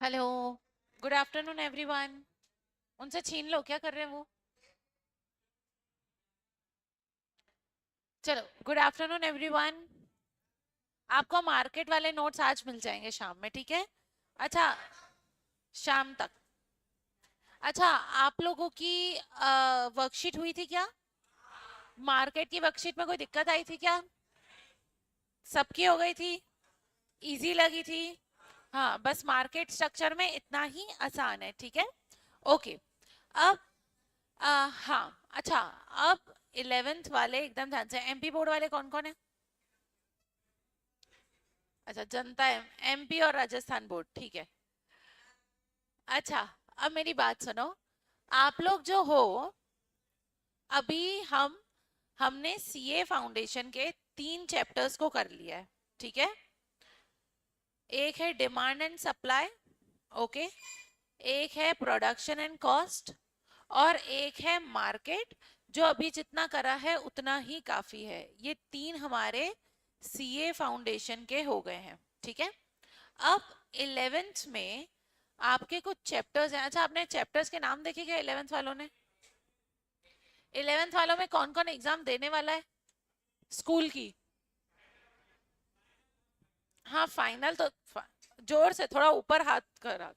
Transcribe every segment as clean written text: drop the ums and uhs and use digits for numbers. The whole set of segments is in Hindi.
हेलो। Good afternoon everyone. उनसे छीन लो, क्या कर रहे हैं वो। चलो, गुड आफ्टरनून एवरीवन। आपको मार्केट वाले नोट्स आज मिल जाएंगे शाम में, ठीक है। अच्छा, शाम तक। अच्छा, आप लोगों की वर्कशीट हुई थी क्या? मार्केट की वर्कशीट में कोई दिक्कत आई थी क्या? सबकी हो गई थी? इजी लगी थी? हाँ, बस मार्केट स्ट्रक्चर में इतना ही आसान है, ठीक है। ओके। अब हाँ, अच्छा। अब 11th वाले एकदम ध्यान से, एमपी बोर्ड वाले कौन कौन है? अच्छा, जनता है। एमपी और राजस्थान बोर्ड, ठीक है। अच्छा, अब मेरी बात सुनो। आप लोग जो हो, अभी हमने सीए फाउंडेशन के 3 चैप्टर्स को कर लिया है, ठीक है। एक है डिमांड एंड सप्लाई, ओके। एक है प्रोडक्शन एंड कॉस्ट, और एक है मार्केट। जो अभी जितना करा है उतना ही काफी है। ये 3 हमारे सीए फाउंडेशन के हो गए हैं, ठीक है। अब 11th में आपके कुछ चैप्टर्स हैं। अच्छा, आपने चैप्टर्स के नाम देखे क्या 11th वालों ने? 11th वालों में कौन कौन एग्जाम देने वाला है स्कूल की? हाँ, फाइनल तो जोर से थोड़ा ऊपर हाथ करा।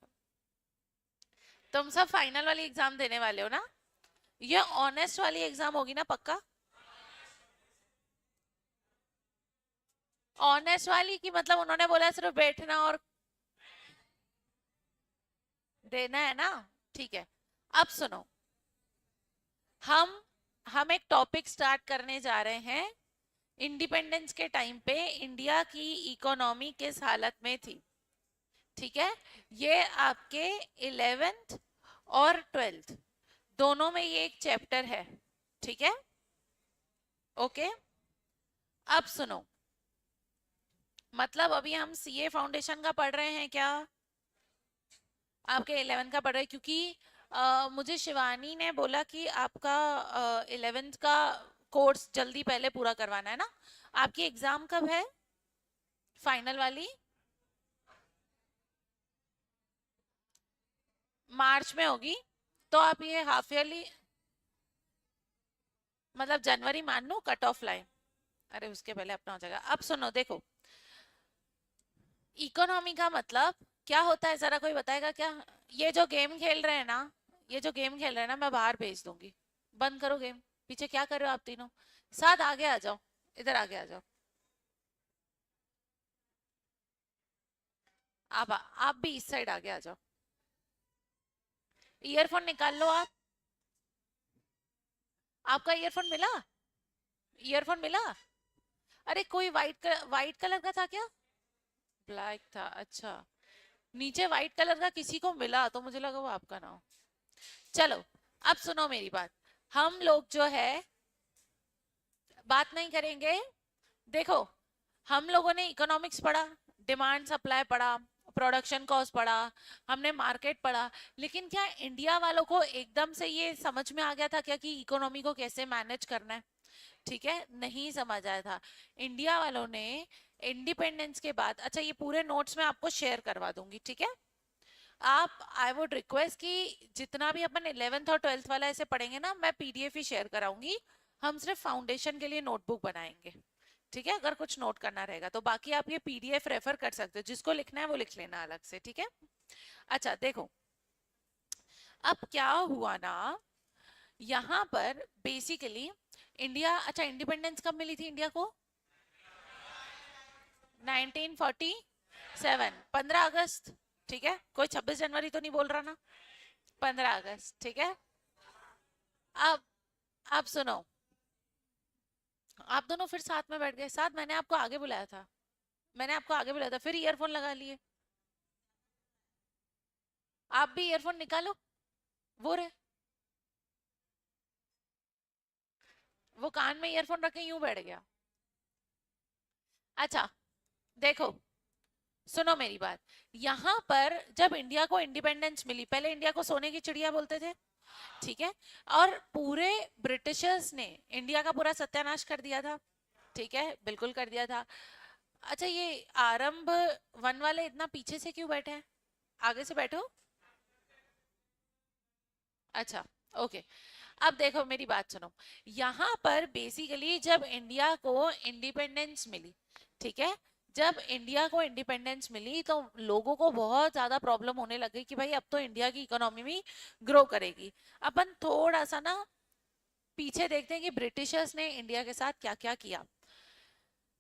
तुम सब फाइनल वाली एग्जाम देने वाले हो ना? ये ऑनेस्ट वाली एग्जाम होगी ना, पक्का? ऑनेस्ट वाली की मतलब उन्होंने बोला सिर्फ बैठना और देना है ना? ठीक है। अब सुनो। हम हम एक टॉपिक स्टार्ट करने जा रहे हैं। इंडिपेंडेंस के टाइम पे इंडिया की इकोनॉमी किस हालत में थी, ठीक है। ये आपके 11th और 12th दोनों में ये एक चैप्टर है, ठीक है। ओके। अब सुनो। मतलब अभी हम सीए फाउंडेशन का पढ़ रहे हैं क्या? आपके 11th का पढ़ रहे हैं, क्योंकि मुझे शिवानी ने बोला कि आपका 11th का कोर्स जल्दी पहले पूरा करवाना है ना। आपकी एग्जाम कब है फाइनल वाली? मार्च में होगी। तो आप ये हाफ ईयरली, मतलब जनवरी मान लो कट ऑफ लाइन। अरे, उसके पहले अपना हो जाएगा। अब सुनो, देखो। इकोनॉमी का मतलब क्या होता है, जरा कोई बताएगा क्या? ये जो गेम खेल रहे हैं ना, ये जो गेम खेल रहे हैं ना, मैं बाहर भेज दूंगी। बंद करो गेम। पीछे क्या कर रहे हो आप तीनों? साथ आगे आ जाओ। इधर आगे आ जाओ। आप भी इस साइड आगे आ जाओ। ईयरफोन निकाल लो आप। आपका ईयरफोन मिला? ईयरफोन मिला? अरे, कोई वाइट कलर का था क्या? ब्लैक था, अच्छा। नीचे वाइट कलर का किसी को मिला तो मुझे लगा वो आपका ना हो। चलो, अब सुनो मेरी बात। हम लोग जो है बात नहीं करेंगे। देखो, हम लोगों ने इकोनॉमिक्स पढ़ा, डिमांड सप्लाई पढ़ा, प्रोडक्शन कॉस्ट पढ़ा, हमने मार्केट पढ़ा। लेकिन क्या इंडिया वालों को एकदम से ये समझ में आ गया था क्या कि इकोनॉमी को कैसे मैनेज करना है? ठीक है, नहीं समझ आया था। इंडिया वालों ने इंडिपेंडेंस के बाद, अच्छा, ये पूरे नोट्स में आपको शेयर करवा दूंगी, ठीक है। आप, आई वुड रिक्वेस्ट कि जितना भी अपन 11th और 12th वाला ऐसे पढ़ेंगे ना, मैं पीडीएफ ही शेयर कराऊंगी। हम सिर्फ फाउंडेशन के लिए नोटबुक बनाएंगे, ठीक है। अगर कुछ नोट करना रहेगा तो बाकी आप ये पीडीएफ रेफर कर सकते हो, जिसको लिखना है वो लिख लेना अलग से, ठीक है। अच्छा, देखो। अब क्या हुआ ना, यहाँ पर बेसिकली इंडिया, अच्छा, इंडिपेंडेंस कब मिली थी इंडिया को? 1947, 15 अगस्त, ठीक है। कोई 26 जनवरी तो नहीं बोल रहा ना? 15 अगस्त, ठीक है। अब आप सुनो। आप दोनों फिर साथ में बैठ गए साथ, मैंने आपको आगे बुलाया था। मैंने आपको आगे बुलाया था, फिर ईयरफोन लगा लिए। आप भी ईयरफोन निकालो। वो रहे, वो कान में ईयरफोन रखे यूं बैठ गया। अच्छा, देखो, सुनो मेरी बात। यहाँ पर जब इंडिया को इंडिपेंडेंस मिली, पहले इंडिया को सोने की चिड़िया बोलते थे, ठीक है। और पूरे ब्रिटिशर्स ने इंडिया का पूरा सत्यानाश कर दिया था, ठीक है, बिल्कुल कर दिया था। अच्छा, ये आरंभ वन वाले इतना पीछे से क्यों बैठे हैं? आगे से बैठो। अच्छा, ओके। अब देखो मेरी बात सुनो। यहाँ पर बेसिकली जब इंडिया को इंडिपेंडेंस मिली, ठीक है, जब इंडिया को इंडिपेंडेंस मिली तो लोगों को बहुत ज्यादा प्रॉब्लम होने लग गई कि भाई अब तो इंडिया की इकोनॉमी भी ग्रो करेगी। अपन थोड़ा सा ना पीछे देखते हैं कि ब्रिटिशर्स ने इंडिया के साथ क्या क्या किया।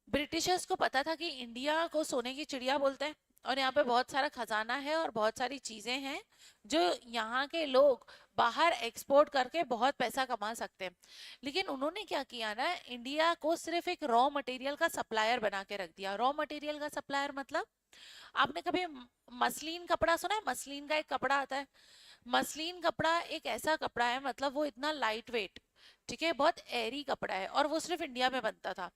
ब्रिटिशर्स को पता था कि इंडिया को सोने की चिड़िया बोलते हैं और यहाँ पे बहुत सारा खजाना है और बहुत सारी चीजें हैं जो यहाँ के लोग बाहर एक्सपोर्ट करके बहुत पैसा कमा सकते हैं। लेकिन उन्होंने क्या किया ना, इंडिया को सिर्फ एक रॉ मटेरियल का सप्लायर बना के रख दिया। रॉ मटेरियल का सप्लायर मतलब, आपने कभी मसलिन कपड़ा सुना है? मसलिन का एक कपड़ा आता है। मसलिन कपड़ा एक ऐसा कपड़ा है, मतलब वो इतना लाइट वेट, ठीक है, बहुत एरी कपड़ा है और वो सिर्फ इंडिया में बनता था।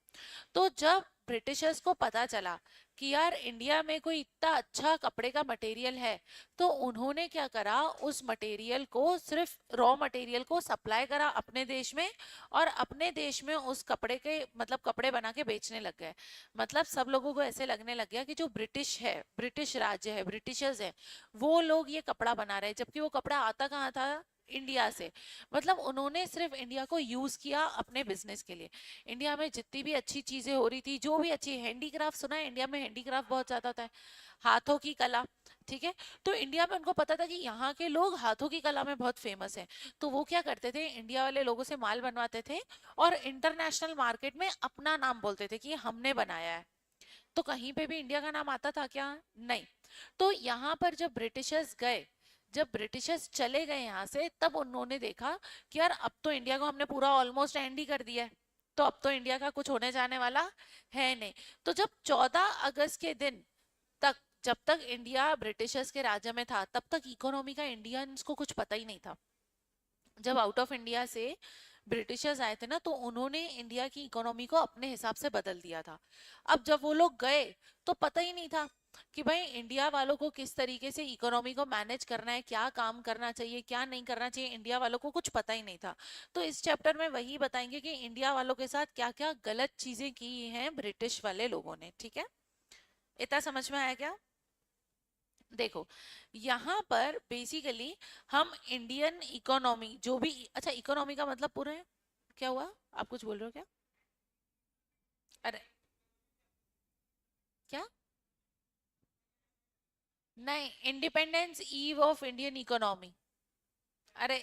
तो जब ब्रिटिशर्स को पता चला कि यार इंडिया में कोई इतना अच्छा कपड़े का मटेरियल है, तो उन्होंने क्या करा, उस मटेरियल को, सिर्फ रॉ मटेरियल को सप्लाई करा अपने देश में और अपने देश में उस कपड़े के मतलब कपड़े बना के बेचने लग गए। मतलब सब लोगों को ऐसे लगने लग गया कि जो ब्रिटिश है, ब्रिटिश राज्य है, ब्रिटिशर्स है, वो लोग ये कपड़ा बना रहे हैं, जबकि वो कपड़ा आता कहाँ था, इंडिया से। मतलब उन्होंने सिर्फ इंडिया को यूज किया अपने बिजनेस के लिए। इंडिया में जितनी भी अच्छी चीजें हो रही थी, जो भी अच्छी हैंडीक्राफ्ट, सुना है इंडिया में हैंडीक्राफ्ट बहुत ज्यादा होता है, हाथों की कला, ठीक है। तो इंडिया में उनको पता था कि यहाँ के लोग हाथों की कला में बहुत फेमस हैं। तो वो क्या करते थे, इंडिया वाले लोगों से माल बनवाते थे और इंटरनेशनल मार्केट में अपना नाम बोलते थे कि ये हमने बनाया है। तो कहीं पे भी इंडिया का नाम आता था क्या? नहीं। तो यहाँ पर जब ब्रिटिशर्स गए, जब ब्रिटिशर्स चले गए यहाँ से, तब उन्होंने देखा कि यार अब तो इंडिया को हमने पूरा ऑलमोस्ट एंड ही कर दिया है, तो अब तो इंडिया का कुछ होने जाने वाला है नहीं। तो जब 14 अगस्त के दिन तक, जब तक इंडिया ब्रिटिशर्स के राज्य में था, तब तक इकोनॉमी का इंडियंस को कुछ पता ही नहीं था। जब आउट ऑफ इंडिया से ब्रिटिशर्स आए थे ना, तो उन्होंने इंडिया की इकोनॉमी को अपने हिसाब से बदल दिया था। अब जब वो लोग गए तो पता ही नहीं था कि भाई इंडिया वालों को किस तरीके से इकोनॉमी को मैनेज करना है, क्या काम करना चाहिए, क्या नहीं करना चाहिए, इंडिया वालों को कुछ पता ही नहीं था। तो इस चैप्टर में वही बताएंगे कि इंडिया वालों के साथ क्या क्या गलत चीजें की हैं ब्रिटिश वाले लोगों ने, ठीक है। इतना समझ में आया क्या? देखो, यहाँ पर बेसिकली हम इंडियन इकोनॉमी जो भी, अच्छा इकोनॉमी का मतलब पूरा है, क्या हुआ, आप कुछ बोल रहे हो क्या? अरे क्या? नहीं, independence eve of Indian economy. अरे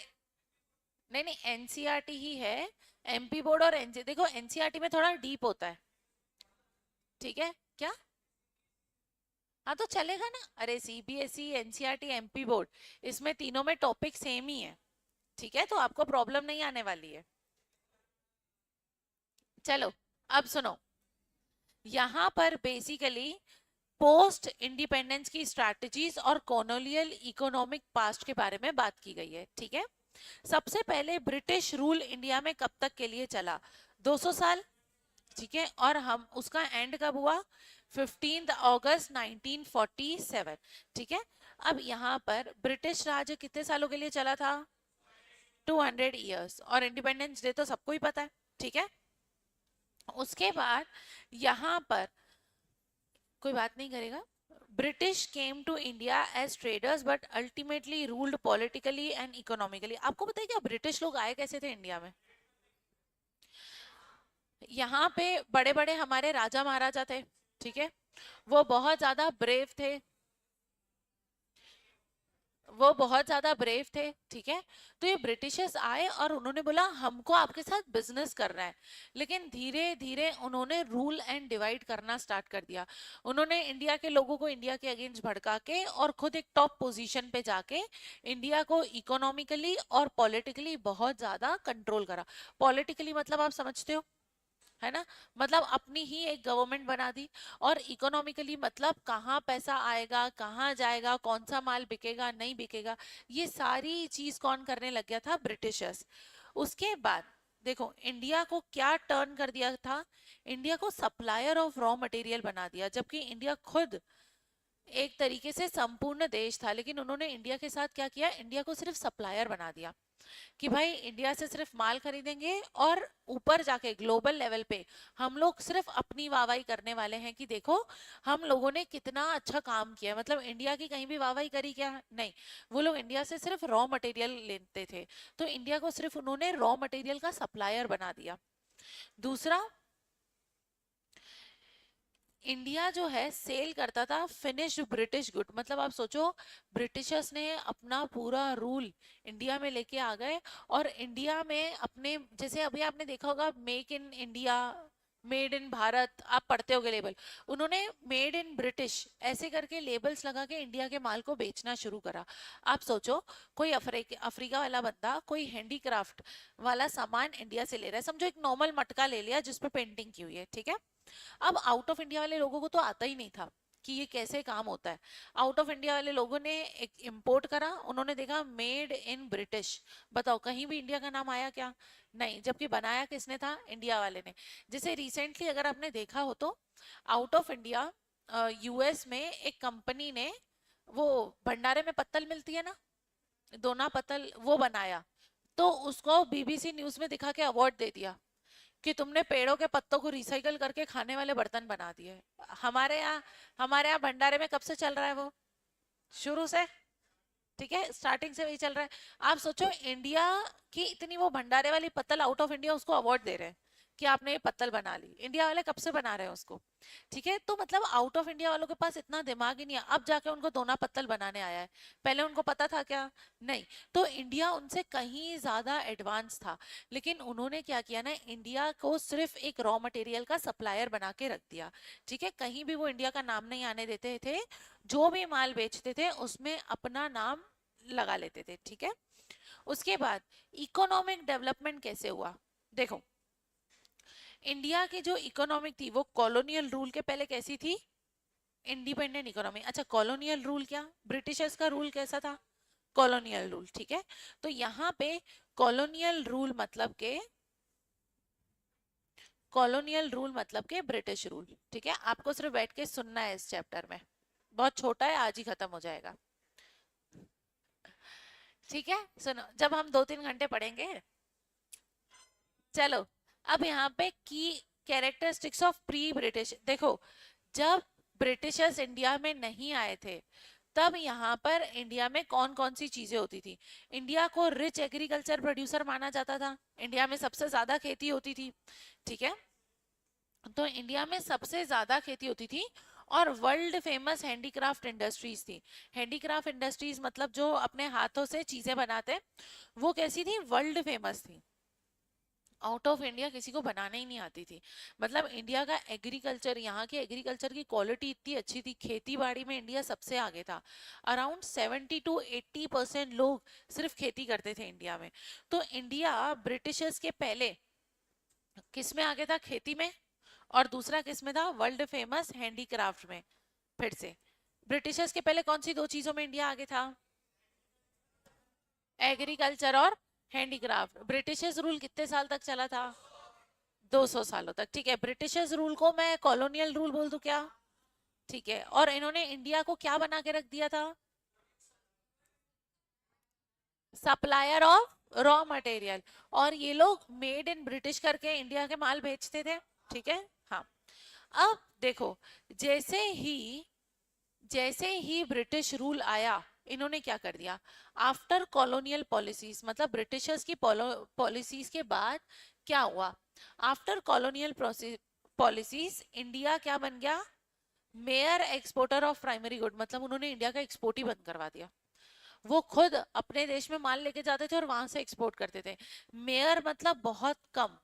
नहीं नहीं, एनसीईआरटी ही है। एमपी बोर्ड और एनसी, देखो एनसीईआरटी में थोड़ा डीप होता है, ठीक है क्या? हाँ तो चलेगा ना, अरे सीबीएसई, एनसीईआरटी, एमपी बोर्ड, इसमें तीनों में टॉपिक सेम ही है, ठीक है, तो आपको प्रॉब्लम नहीं आने वाली है। चलो, अब सुनो, यहाँ पर बेसिकली पोस्ट इंडिपेंडेंस की स्ट्रैटेजीज और कॉलोनियल इकोनॉमिक पास्ट के बारे में बात की गई है, ठीक है। सबसे पहले ब्रिटिश रूल इंडिया में कब तक के लिए चला? 200 साल, ठीक है। और हम उसका एंड कब हुआ? 15 अगस्त 1947, ठीक है। अब यहाँ पर ब्रिटिश राज कितने सालों के लिए चला था? 200 ईयर्स। और इंडिपेंडेंस डे तो सबको ही पता है, ठीक है। उसके बाद यहाँ पर कोई बात नहीं करेगा। British came to India as traders but ultimately ruled politically and economically. आपको पता है क्या ब्रिटिश लोग आए कैसे थे इंडिया में? यहाँ पे बड़े बड़े हमारे राजा महाराजा थे, ठीक है, वो बहुत ज्यादा ब्रेव थे, वो बहुत ज्यादा ब्रेव थे, ठीक है। तो ये ब्रिटिशर्स आए और उन्होंने बोला हमको आपके साथ बिजनेस करना है। लेकिन धीरे धीरे उन्होंने रूल एंड डिवाइड करना स्टार्ट कर दिया। उन्होंने इंडिया के लोगों को इंडिया के अगेंस्ट भड़का के और खुद एक टॉप पोजीशन पे जाके इंडिया को इकोनॉमिकली और पॉलिटिकली बहुत ज्यादा कंट्रोल करा। पॉलिटिकली मतलब आप समझते हो, है ना, मतलब अपनी ही एक गवर्नमेंट बना दी। और इकोनॉमिकली मतलब कहाँ पैसा आएगा, कहाँ जाएगा, कौन सा माल बिकेगा नहीं बिकेगा, ये सारी चीज कौन करने लग गया था? ब्रिटिशर्स। उसके बाद देखो इंडिया को क्या टर्न कर दिया था, इंडिया को सप्लायर ऑफ रॉ मटेरियल बना दिया, जबकि इंडिया खुद एक तरीके से संपूर्ण देश था, लेकिन उन्होंने इंडिया के साथ क्या किया, इंडिया को सिर्फ सप्लायर बना दिया कि भाई इंडिया से सिर्फ माल खरीदेंगे और ऊपर जाके ग्लोबल लेवल पे हम लोग सिर्फ अपनी वाहवाही करने वाले हैं कि देखो हम लोगों ने कितना अच्छा काम किया। मतलब इंडिया की कहीं भी वाहवाही करी क्या, नहीं। वो लोग इंडिया से सिर्फ रॉ मटेरियल लेते थे, तो इंडिया को सिर्फ उन्होंने रॉ मटेरियल का सप्लायर बना दिया। दूसरा, इंडिया जो है सेल करता था फिनिश्ड ब्रिटिश गुड। मतलब आप सोचो, ब्रिटिशर्स ने अपना पूरा रूल इंडिया में लेके आ गए, और इंडिया में अपने, जैसे अभी आपने देखा होगा make in India, made in Bharat, आप पढ़ते होगे लेबल, उन्होंने मेड इन ब्रिटिश ऐसे करके लेबल्स लगा के इंडिया के माल को बेचना शुरू करा। आप सोचो, कोई अफ्रीका वाला बंदा कोई हैंडीक्राफ्ट वाला सामान इंडिया से ले रहा है, समझो एक नॉर्मल मटका ले लिया जिसपे पेंटिंग की हुई है, ठीक है। अब आउट ऑफ इंडिया वाले लोगों को तो आता ही नहीं था कि ये कैसे काम होता है। आउट ऑफ इंडिया वाले लोगों ने एक इंपोर्ट करा, उन्होंने देखा मेड इन ब्रिटिश। बताओ कहीं भी इंडिया का नाम आया क्या, नहीं। जबकि बनाया किसने था, इंडिया वाले ने। जैसे रिसेंटली अगर आपने देखा हो तो आउट ऑफ इंडिया यूएस में एक कंपनी ने वो भंडारे में पत्तल मिलती है ना, दोना पत्तल, वो बनाया, तो उसको बीबीसी न्यूज में दिखा के अवार्ड दे दिया कि तुमने पेड़ों के पत्तों को रिसाइकल करके खाने वाले बर्तन बना दिए। हमारे यहाँ भंडारे में कब से चल रहा है वो, शुरू से, ठीक है, स्टार्टिंग से वही चल रहा है। आप सोचो इंडिया की इतनी वो भंडारे वाली पत्तल, आउट ऑफ इंडिया उसको अवार्ड दे रहे हैं कि आपने ये पत्तल बना ली। इंडिया वाले कब से बना रहे हैं उसको, ठीक है। तो मतलब आउट ऑफ इंडिया वालों के पास इतना दिमाग ही नहीं है, अब जाके उनको दोना पत्तल बनाने आया है। पहले उनको पता था क्या, नहीं। तो इंडिया उनसे कहीं ज्यादा एडवांस था, लेकिन उन्होंने क्या किया ना, इंडिया को सिर्फ एक रॉ मटेरियल का सप्लायर बना के रख दिया, ठीक है। कहीं भी वो इंडिया का नाम नहीं आने देते थे, जो भी माल बेचते थे उसमें अपना नाम लगा लेते थे, ठीक है। उसके बाद इकोनॉमिक डेवलपमेंट कैसे हुआ, देखो इंडिया की जो इकोनॉमिक थी वो कॉलोनियल रूल के पहले कैसी थी, इंडिपेंडेंट इकोनॉमी। अच्छा, कॉलोनियल रूल क्या, ब्रिटिशर्स का रूल कैसा था, कॉलोनियल रूल, ठीक है। तो यहाँ पे कॉलोनियल रूल मतलब के, कॉलोनियल रूल मतलब के ब्रिटिश रूल, ठीक है। आपको सिर्फ बैठ के सुनना है इस चैप्टर में, बहुत छोटा है, आज ही खत्म हो जाएगा, ठीक है। सुनो, जब हम 2-3 घंटे पढ़ेंगे। चलो, अब यहाँ पे की कैरेक्टरिस्टिक्स ऑफ प्री ब्रिटिश देखो। जब ब्रिटिशर्स इंडिया में नहीं आए थे, तब यहाँ पर इंडिया में कौन कौन सी चीजें होती थी। इंडिया को रिच एग्रीकल्चर प्रोड्यूसर माना जाता था, इंडिया में सबसे ज्यादा खेती होती थी, ठीक है। तो इंडिया में सबसे ज्यादा खेती होती थी, और वर्ल्ड फेमस हैंडीक्राफ्ट इंडस्ट्रीज थी। हैंडीक्राफ्ट इंडस्ट्रीज मतलब जो अपने हाथों से चीजें बनाते, वो कैसी थी, वर्ल्ड फेमस थी। आउट ऑफ इंडिया किसी को बनाने ही नहीं आती थी। मतलब इंडिया का एग्रीकल्चर, यहाँ के एग्रीकल्चर की क्वालिटी इतनी अच्छी थी, खेती बाड़ी में इंडिया सबसे आगे था। अराउंड 70 to 80% लोग सिर्फ खेती करते थे इंडिया में। तो इंडिया ब्रिटिशर्स के पहले किस में आगे था, खेती में, और दूसरा किस में था, वर्ल्ड फेमस हैंडीक्राफ्ट में। फिर से, ब्रिटिशर्स के पहले कौन सी दो चीजों में इंडिया आगे था, एग्रीकल्चर और हैंडीक्राफ्ट। ब्रिटिशर्स रूल कितने साल तक चला था, 200 सालों तक, ठीक है। ब्रिटिशर्स रूल को मैं कॉलोनियल रूल बोल दूं क्या, ठीक है। और इन्होंने इंडिया को क्या बना के रख दिया था, सप्लायर ऑफ रॉ मटेरियल। और ये लोग मेड इन ब्रिटिश करके इंडिया के माल बेचते थे, ठीक है। हाँ, अब देखो, जैसे ही जैसे ही ब्रिटिश रूल आया, इन्होंने क्या कर दिया, आफ्टर कॉलोनियल पॉलिसीज, मतलब ब्रिटिशर्स की पॉलिसीज के बाद क्या हुआ, आफ्टर कॉलोनियल पॉलिसीज इंडिया क्या बन गया, mayor exporter of primary good. मतलब उन्होंने इंडिया का एक्सपोर्ट ही बंद करवा दिया। वो खुद अपने देश में माल लेके जाते थे और वहां से एक्सपोर्ट करते थे। मेयर मतलब बहुत कम,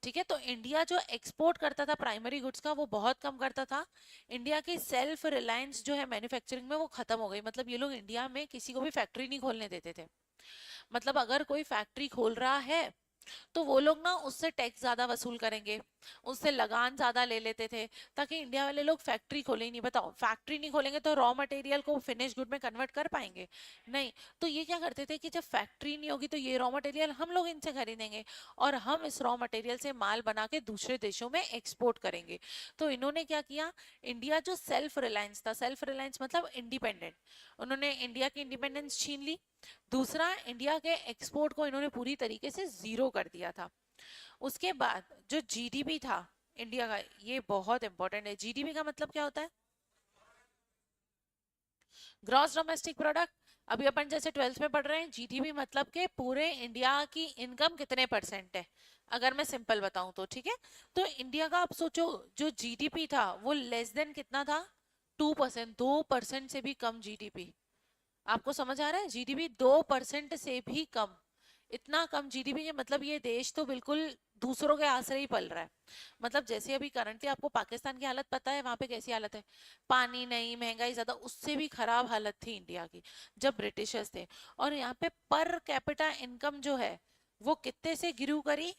ठीक है। तो इंडिया जो एक्सपोर्ट करता था प्राइमरी गुड्स का, वो बहुत कम करता था। इंडिया की सेल्फ रिलायंस जो है मैन्युफैक्चरिंग में, वो खत्म हो गई। मतलब ये लोग इंडिया में किसी को भी फैक्ट्री नहीं खोलने देते थे। मतलब अगर कोई फैक्ट्री खोल रहा है तो वो लोग ना उससे टैक्स ज्यादा वसूल करेंगे, उससे लगान ज्यादा ले लेते थे, ताकि इंडिया वाले लोग फैक्ट्री खोले ही नहीं। बताओ, फैक्ट्री नहीं खोलेंगे तो रॉ मटेरियल को फिनिश गुड में कन्वर्ट कर पाएंगे? नहीं। तो ये क्या करते थे कि जब फैक्ट्री नहीं होगी तो ये रॉ मटेरियल हम लोग इनसे खरीदेंगे, और हम इस रॉ मटेरियल से माल बना के दूसरे देशों में एक्सपोर्ट करेंगे। तो इन्होंने क्या किया, इंडिया जो सेल्फ रिलायंस था, सेल्फ रिलायंस मतलब इंडिपेंडेंट, उन्होंने इंडिया की इंडिपेंडेंस छीन ली। दूसरा, इंडिया के एक्सपोर्ट को इन्होंने पूरी तरीके से जीरो कर दिया था। उसके बाद जो जीडीपी था इंडिया का, ये बहुत इंपॉर्टेंट है। जीडीपी का मतलब क्या होता है? Gross domestic product. अभी अपन जैसे ट्वेल्थ में पढ़ रहे हैं, जीडीपी मतलब के पूरे इंडिया की इनकम कितने परसेंट है, अगर मैं सिंपल बताऊं तो, ठीक है। तो इंडिया का आप सोचो, जो जीडीपी था वो लेस देन कितना था? 2%, 2% से भी कम जीडीपी। आपको समझ आ रहा है? जीडीपी 2% से भी कम, इतना कम जीडीपी के मतलब ये देश तो बिल्कुल दूसरों के आसरे ही पल रहा है। मतलब जैसे अभी करंटली आपको पाकिस्तान की हालत पता है, वहां पे कैसी हालत है? पानी नहीं, महंगाई ज्यादा, उससे भी खराब हालत थी इंडिया की जब ब्रिटिशर्स थे। और यहाँ पे पर कैपिटा इनकम जो है वो कितने से गिरू करी?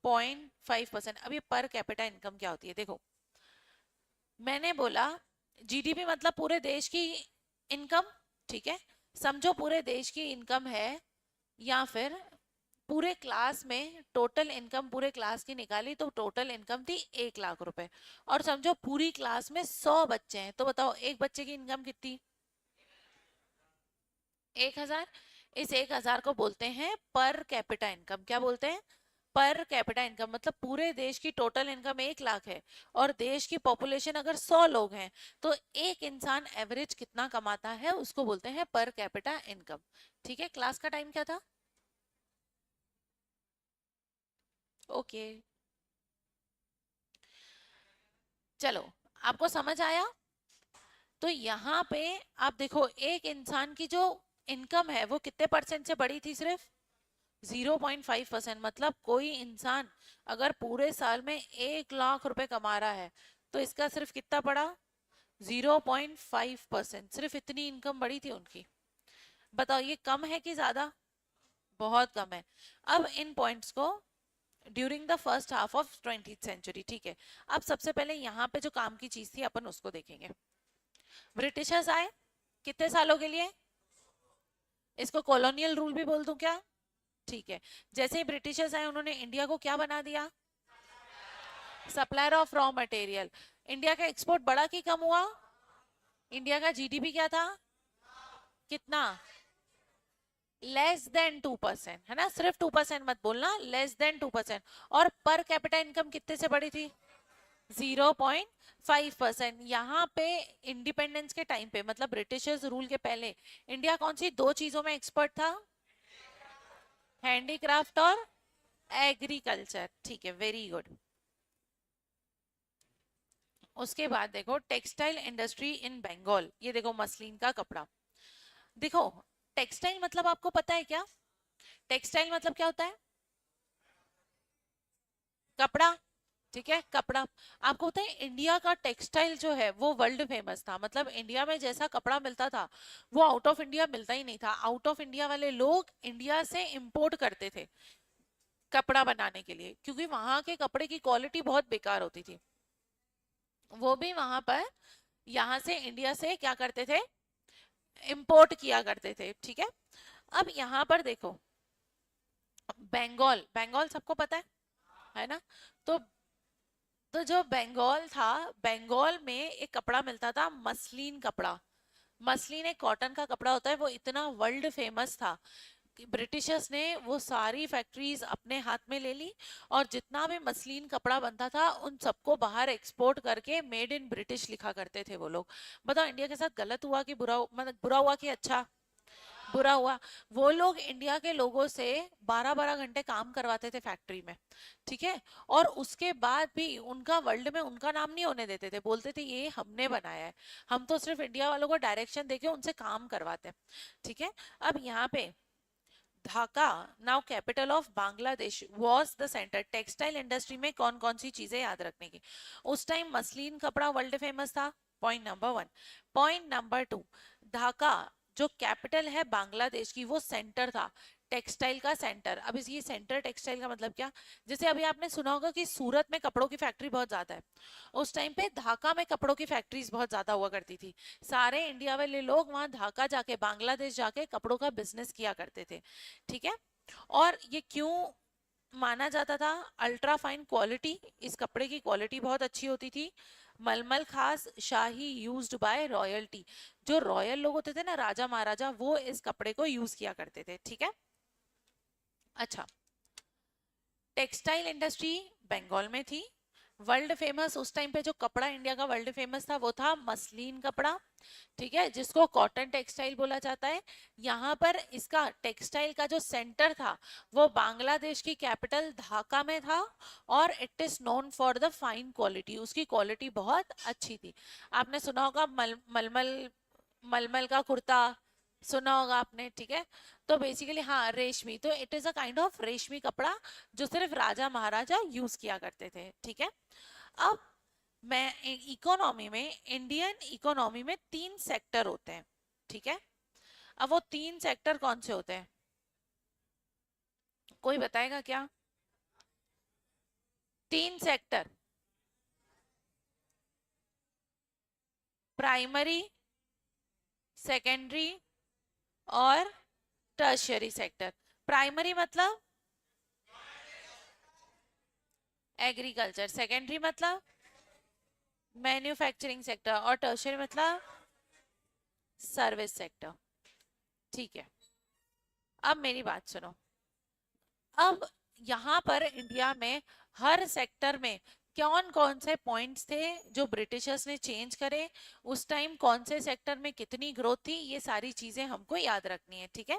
0.5%। अब ये पर कैपिटा इनकम क्या होती है, देखो। मैंने बोला जीडीपी मतलब पूरे देश की इनकम, ठीक है। समझो पूरे देश की इनकम है, या फिर पूरे क्लास में टोटल इनकम पूरे क्लास की निकाली तो टोटल इनकम थी 1 लाख रुपए। और समझो पूरी क्लास में 100 बच्चे हैं, तो बताओ एक बच्चे की इनकम कितनी? 1,000। इस 1,000 को बोलते हैं पर कैपिटा इनकम। क्या बोलते हैं? Per capita income. मतलब पूरे देश की टोटल इनकम 1 लाख है, और देश की पॉपुलेशन अगर 100 लोग हैं, तो एक इंसान एवरेज कितना कमाता है उसको बोलते हैं पर कैपिटा इनकम। ठीक है, क्लास का टाइम क्या था? ओके, चलो, आपको समझ आया? तो यहाँ पे आप देखो, एक इंसान की जो इनकम है वो कितने परसेंट से बढ़ी थी? सिर्फ 0.5%। मतलब कोई इंसान अगर पूरे साल में 1 लाख रुपए कमा रहा है, तो इसका सिर्फ कितना पड़ा? 0.5%। सिर्फ इतनी इनकम बढ़ी थी उनकी। बताओ ये कम है कि ज्यादा? बहुत कम है। अब इन पॉइंट्स को during the first half of 20th century, ठीक है। अब सबसे पहले यहाँ पे जो काम की चीज थी अपन उसको देखेंगे। ब्रिटिशर्स आए कितने सालों के लिए? इसको कॉलोनियल रूल भी बोल दूं क्या? ठीक है। जैसे ही ब्रिटिशर्स आए, उन्होंने इंडिया को क्या बना दिया? Supplier of raw material. India का एक्सपोर्ट बढ़ा कि कम हुआ? इंडिया का जीडीपी क्या था? कितना? लेस देन 2%, है ना? सिर्फ 2% मत बोलना, लेस देन 2%। और पर कैपिटा इनकम कितने से बढ़ी थी? 0.5%। यहाँ पे इंडिपेंडेंस के टाइम पे, मतलब ब्रिटिशर्स रूल के पहले, इंडिया कौन सी दो चीजों में एक्सपर्ट था? हैंडीक्राफ्ट और एग्रीकल्चर। ठीक है, वेरी गुड। उसके बाद देखो टेक्सटाइल इंडस्ट्री इन बंगाल। ये देखो मसलिन का कपड़ा। देखो, टेक्सटाइल मतलब आपको पता है क्या? टेक्सटाइल मतलब क्या होता है? कपड़ा। ठीक है, कपड़ा। आपको पता है इंडिया का टेक्सटाइल जो है वो वर्ल्ड फेमस था। मतलब इंडिया में जैसा कपड़ा मिलता था वो आउट ऑफ इंडिया मिलता ही नहीं था। आउट ऑफ इंडिया वाले लोग इंडिया से इंपोर्ट करते थे कपड़ा बनाने के लिए, क्योंकि वहां के कपड़े की क्वालिटी बहुत बेकार होती थी। वो भी वहां पर यहाँ से इंडिया से क्या करते थे? इंपोर्ट किया करते थे, ठीक है। अब यहाँ पर देखो, बंगाल, बंगाल सबको पता है ना? तो जो बंगाल था, बंगाल में एक कपड़ा मिलता था, मसलिन कपड़ा। मसलिन एक कॉटन का कपड़ा होता है, वो इतना वर्ल्ड फेमस था कि ब्रिटिशर्स ने वो सारी फैक्ट्रीज अपने हाथ में ले ली, और जितना भी मसलिन कपड़ा बनता था उन सबको बाहर एक्सपोर्ट करके मेड इन ब्रिटिश लिखा करते थे वो लोग। बताओ इंडिया के साथ गलत हुआ कि बुरा, मतलब बुरा हुआ कि अच्छा? बुरा हुआ। वो लोग इंडिया के लोगों से 12-12 घंटे काम करवाते थे फैक्ट्री में, ठीक है। और उसके बाद भी उनका वर्ल्ड में उनका नाम नहीं होने देते थे, बोलते थे ये हमने बनाया है, हम तो सिर्फ इंडिया वालों को डायरेक्शन देके उनसे काम करवाते हैं, ठीक है। अब यहाँ पे Dhaka, now capital of Bangladesh, was the centre. Textile industry में कौन कौन सी चीजें याद रखने की? उस टाइम मसलिन कपड़ा वर्ल्ड फेमस था, point number 1। Point number 2, Dhaka जो कैपिटल है बांग्लादेश की वो सेंटर था, टेक्सटाइल का सेंटर। अब इस ये सेंटर टेक्सटाइल का मतलब क्या, जैसे अभी आपने सुना होगा कि सूरत में कपड़ों की फैक्ट्री बहुत ज्यादा है, उस टाइम पे ढाका में कपड़ों की फैक्ट्रीज बहुत ज्यादा हुआ करती थी। सारे इंडिया वाले लोग वहां ढाका जाके, बांग्लादेश जाके कपड़ों का बिजनेस किया करते थे, ठीक है। और ये क्यों माना जाता था, अल्ट्रा फाइन क्वालिटी, इस कपड़े की क्वालिटी बहुत अच्छी होती थी। मलमल खास शाही यूज्ड बाय रॉयल्टी, जो रॉयल लोग होते थे ना, राजा महाराजा, वो इस कपड़े को यूज किया करते थे, ठीक है। अच्छा, टेक्सटाइल इंडस्ट्री बंगाल में थी। वर्ल्ड फेमस उस टाइम पे जो कपड़ा इंडिया का वर्ल्ड फेमस था वो था मसलिन कपड़ा, ठीक है, जिसको कॉटन टेक्सटाइल बोला जाता है। यहाँ पर इसका टेक्सटाइल का जो सेंटर था वो बांग्लादेश की कैपिटल ढाका में था, और it is known for the fine quality, उसकी क्वालिटी बहुत अच्छी थी। आपने सुना होगा मलमल, मलमल का कुर्ता सुना होगा आपने, ठीक है। तो बेसिकली हाँ, रेशमी, तो it is a kind of रेशमी कपड़ा जो सिर्फ राजा महाराजा यूज किया करते थे, ठीक है। अब मैं इकोनॉमी में, इंडियन इकोनॉमी में 3 सेक्टर होते हैं, ठीक है। अब वो 3 सेक्टर कौन से होते हैं, कोई बताएगा क्या? 3 सेक्टर, प्राइमरी, सेकेंडरी और टर्शियरी सेक्टर। प्राइमरी मतलब एग्रीकल्चर, सेकेंडरी मतलब मैन्युफैक्चरिंग सेक्टर, और टर्शियरी मतलब सर्विस सेक्टर, ठीक है। अब मेरी बात सुनो। अब यहाँ पर इंडिया में हर सेक्टर में कौन कौन से पॉइंट्स थे जो ब्रिटिशर्स ने चेंज करे, उस टाइम कौन से सेक्टर में कितनी ग्रोथ थी, ये सारी चीजें हमको याद रखनी है, ठीक है।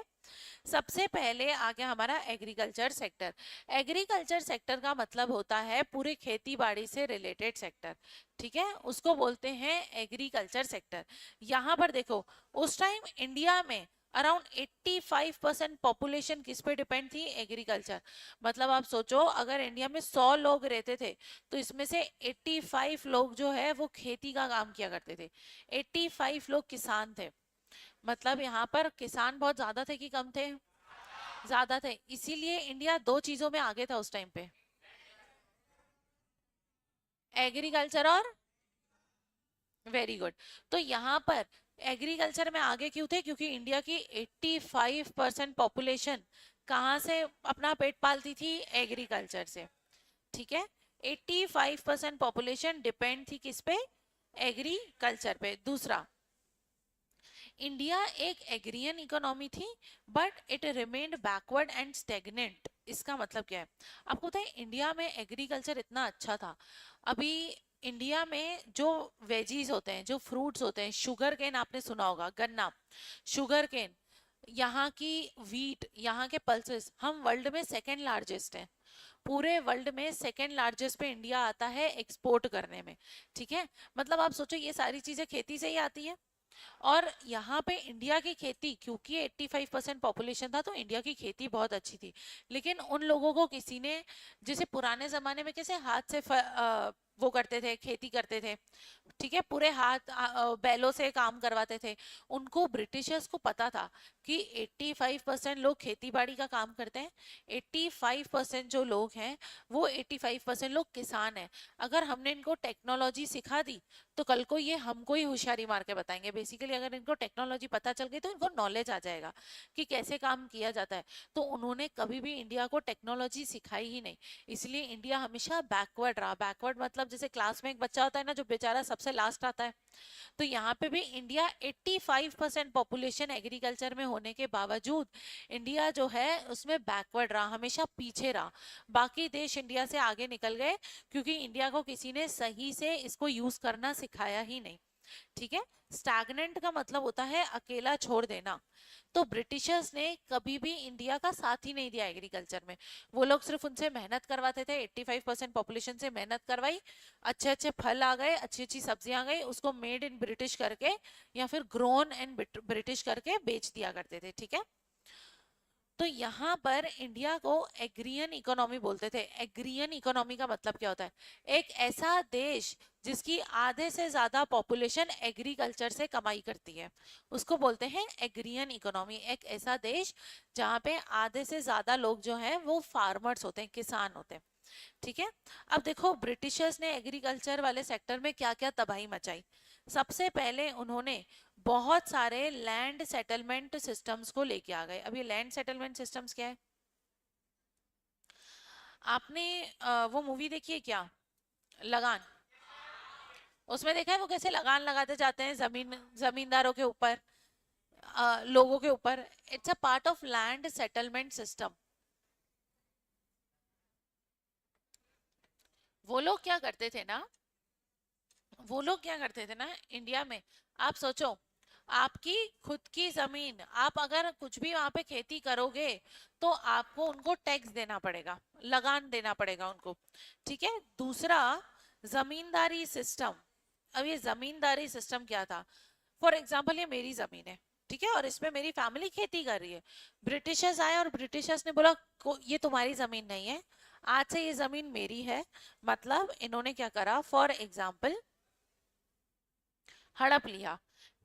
सबसे पहले आ गया हमारा एग्रीकल्चर सेक्टर। एग्रीकल्चर सेक्टर का मतलब होता है पूरे खेती बाड़ी से रिलेटेड सेक्टर, ठीक है, उसको बोलते हैं एग्रीकल्चर सेक्टर। यहाँ पर देखो, उस टाइम इंडिया में अराउंड 85% पॉपुलेशन किस पे डिपेंड थी, एग्रीकल्चर। मतलब आप सोचो, अगर इंडिया में 100 लोग रहते थे तो इसमें से 85 लोग जो है वो खेती का काम किया करते थे, 85 लोग किसान थे। मतलब यहाँ पर किसान बहुत ज्यादा थे कि कम थे, ज्यादा थे, इसीलिए इंडिया 2 चीजों में आगे था उस टाइम पे, एग्रीकल्चर और, वेरी गुड। तो यहाँ पर एग्रीकल्चर में आगे क्यों थे, क्योंकि इंडिया की 85% पॉपुलेशन कहाँ से अपना पेट पालती थी, एग्रीकल्चर से, ठीक है। 85% पॉपुलेशन डिपेंड थी किस पे, एग्रीकल्चर पे। दूसरा, इंडिया एक एग्रियन इकोनॉमी थी, but it remained backward and stagnant. इसका मतलब क्या है, आपको पता है इंडिया में एग्रीकल्चर इतना अच्छा था। अभी इंडिया में जो वेजीज होते हैं, जो फ्रूट्स होते हैं, शुगर केन आपने सुना होगा, गन्ना, शुगर केन, यहाँ की वीट, यहाँ के पल्सेस, हम वर्ल्ड में सेकेंड लार्जेस्ट हैं। पूरे वर्ल्ड में सेकेंड लार्जेस्ट पे इंडिया आता है एक्सपोर्ट करने में, ठीक है। मतलब आप सोचो, ये सारी चीजें खेती से ही आती है। और यहाँ पे इंडिया की खेती, क्योंकि 85% पॉपुलेशन था तो इंडिया की खेती बहुत अच्छी थी। लेकिन उन लोगों को किसी ने, जैसे पुराने जमाने में कैसे हाथ से वो करते थे, खेती करते थे, ठीक है, पूरे हाथ बैलों से काम करवाते थे। उनको, ब्रिटिशर्स को पता था कि 85% लोग खेती बाड़ी का काम करते हैं, 85% जो लोग हैं वो 85% लोग किसान हैं। अगर हमने इनको टेक्नोलॉजी सिखा दी तो कल को ये हमको ही होशियारी मार के बताएंगे। बेसिकली अगर इनको टेक्नोलॉजी पता चल गई तो इनको नॉलेज आ जाएगा कि कैसे काम किया जाता है। तो उन्होंने कभी भी इंडिया को टेक्नोलॉजी सिखाई ही नहीं, इसलिए इंडिया हमेशा बैकवर्ड रहा। बैकवर्ड मतलब जैसे क्लास में एक बच्चा होता है ना जो बेचारा सबसे लास्ट आता है, तो यहाँ पे भी इंडिया 85% पॉपुलेशन एग्रीकल्चर में होने के बावजूद इंडिया जो है उसमें बैकवर्ड रहा, हमेशा पीछे रहा। बाकी देश इंडिया से आगे निकल गए क्योंकि इंडिया को किसी ने सही से इसको यूज करना सिखाया ही नहीं, ठीक है। स्टैग्नेंट का मतलब होता है अकेला छोड़ देना। तो ब्रिटिशर्स ने कभी भी इंडिया का साथ ही नहीं दिया एग्रीकल्चर में। वो लोग सिर्फ उनसे मेहनत करवाते थे, 85% पॉपुलेशन से मेहनत करवाई, अच्छे अच्छे फल आ गए, अच्छी अच्छी सब्जियां आ गई, उसको मेड इन ब्रिटिश करके या फिर ग्रोन इन ब्रिटिश करके बेच दिया करते थे, ठीक है। तो यहाँ पर इंडिया को एग्रियन इकोनॉमी बोलते थे। एग्रियन इकोनॉमी का मतलब क्या होता है, एक ऐसा देश जिसकी आधे से ज्यादा पॉपुलेशन एग्रीकल्चर से कमाई करती है, उसको बोलते हैं एग्रियन इकोनॉमी। एक ऐसा देश जहाँ पे आधे से ज्यादा लोग जो हैं वो फार्मर्स होते हैं, किसान होते हैं। ठीक है। अब देखो ब्रिटिशर्स ने एग्रीकल्चर वाले सेक्टर में क्या क्या तबाही मचाई। सबसे पहले उन्होंने बहुत सारे लैंड सेटलमेंट सिस्टम्स को लेके आ गए। अब ये लैंड सेटलमेंट सिस्टम्स क्या है? आपने वो मूवी देखी है क्या, लगान? उसमें देखा है वो कैसे लगान लगाते जाते हैं जमींदारों के ऊपर, लोगों के ऊपर। It's a part of land settlement system. वो लोग क्या करते थे ना, वो लोग क्या करते थे ना इंडिया में, आप सोचो, आपकी खुद की जमीन, आप अगर कुछ भी वहां पे खेती करोगे तो आपको उनको टैक्स देना पड़ेगा, लगान देना पड़ेगा उनको। ठीक है। दूसरा, जमींदारी सिस्टम। अब ये जमींदारी सिस्टम क्या था? फॉर एग्जाम्पल ये मेरी जमीन है, ठीक है, और इसमें मेरी फैमिली खेती कर रही है। ब्रिटिशर्स आए और ब्रिटिशर्स ने बोला ये तुम्हारी जमीन नहीं है, आज से ये जमीन मेरी है। मतलब इन्होंने क्या करा, फॉर एग्जाम्पल हड़प लिया।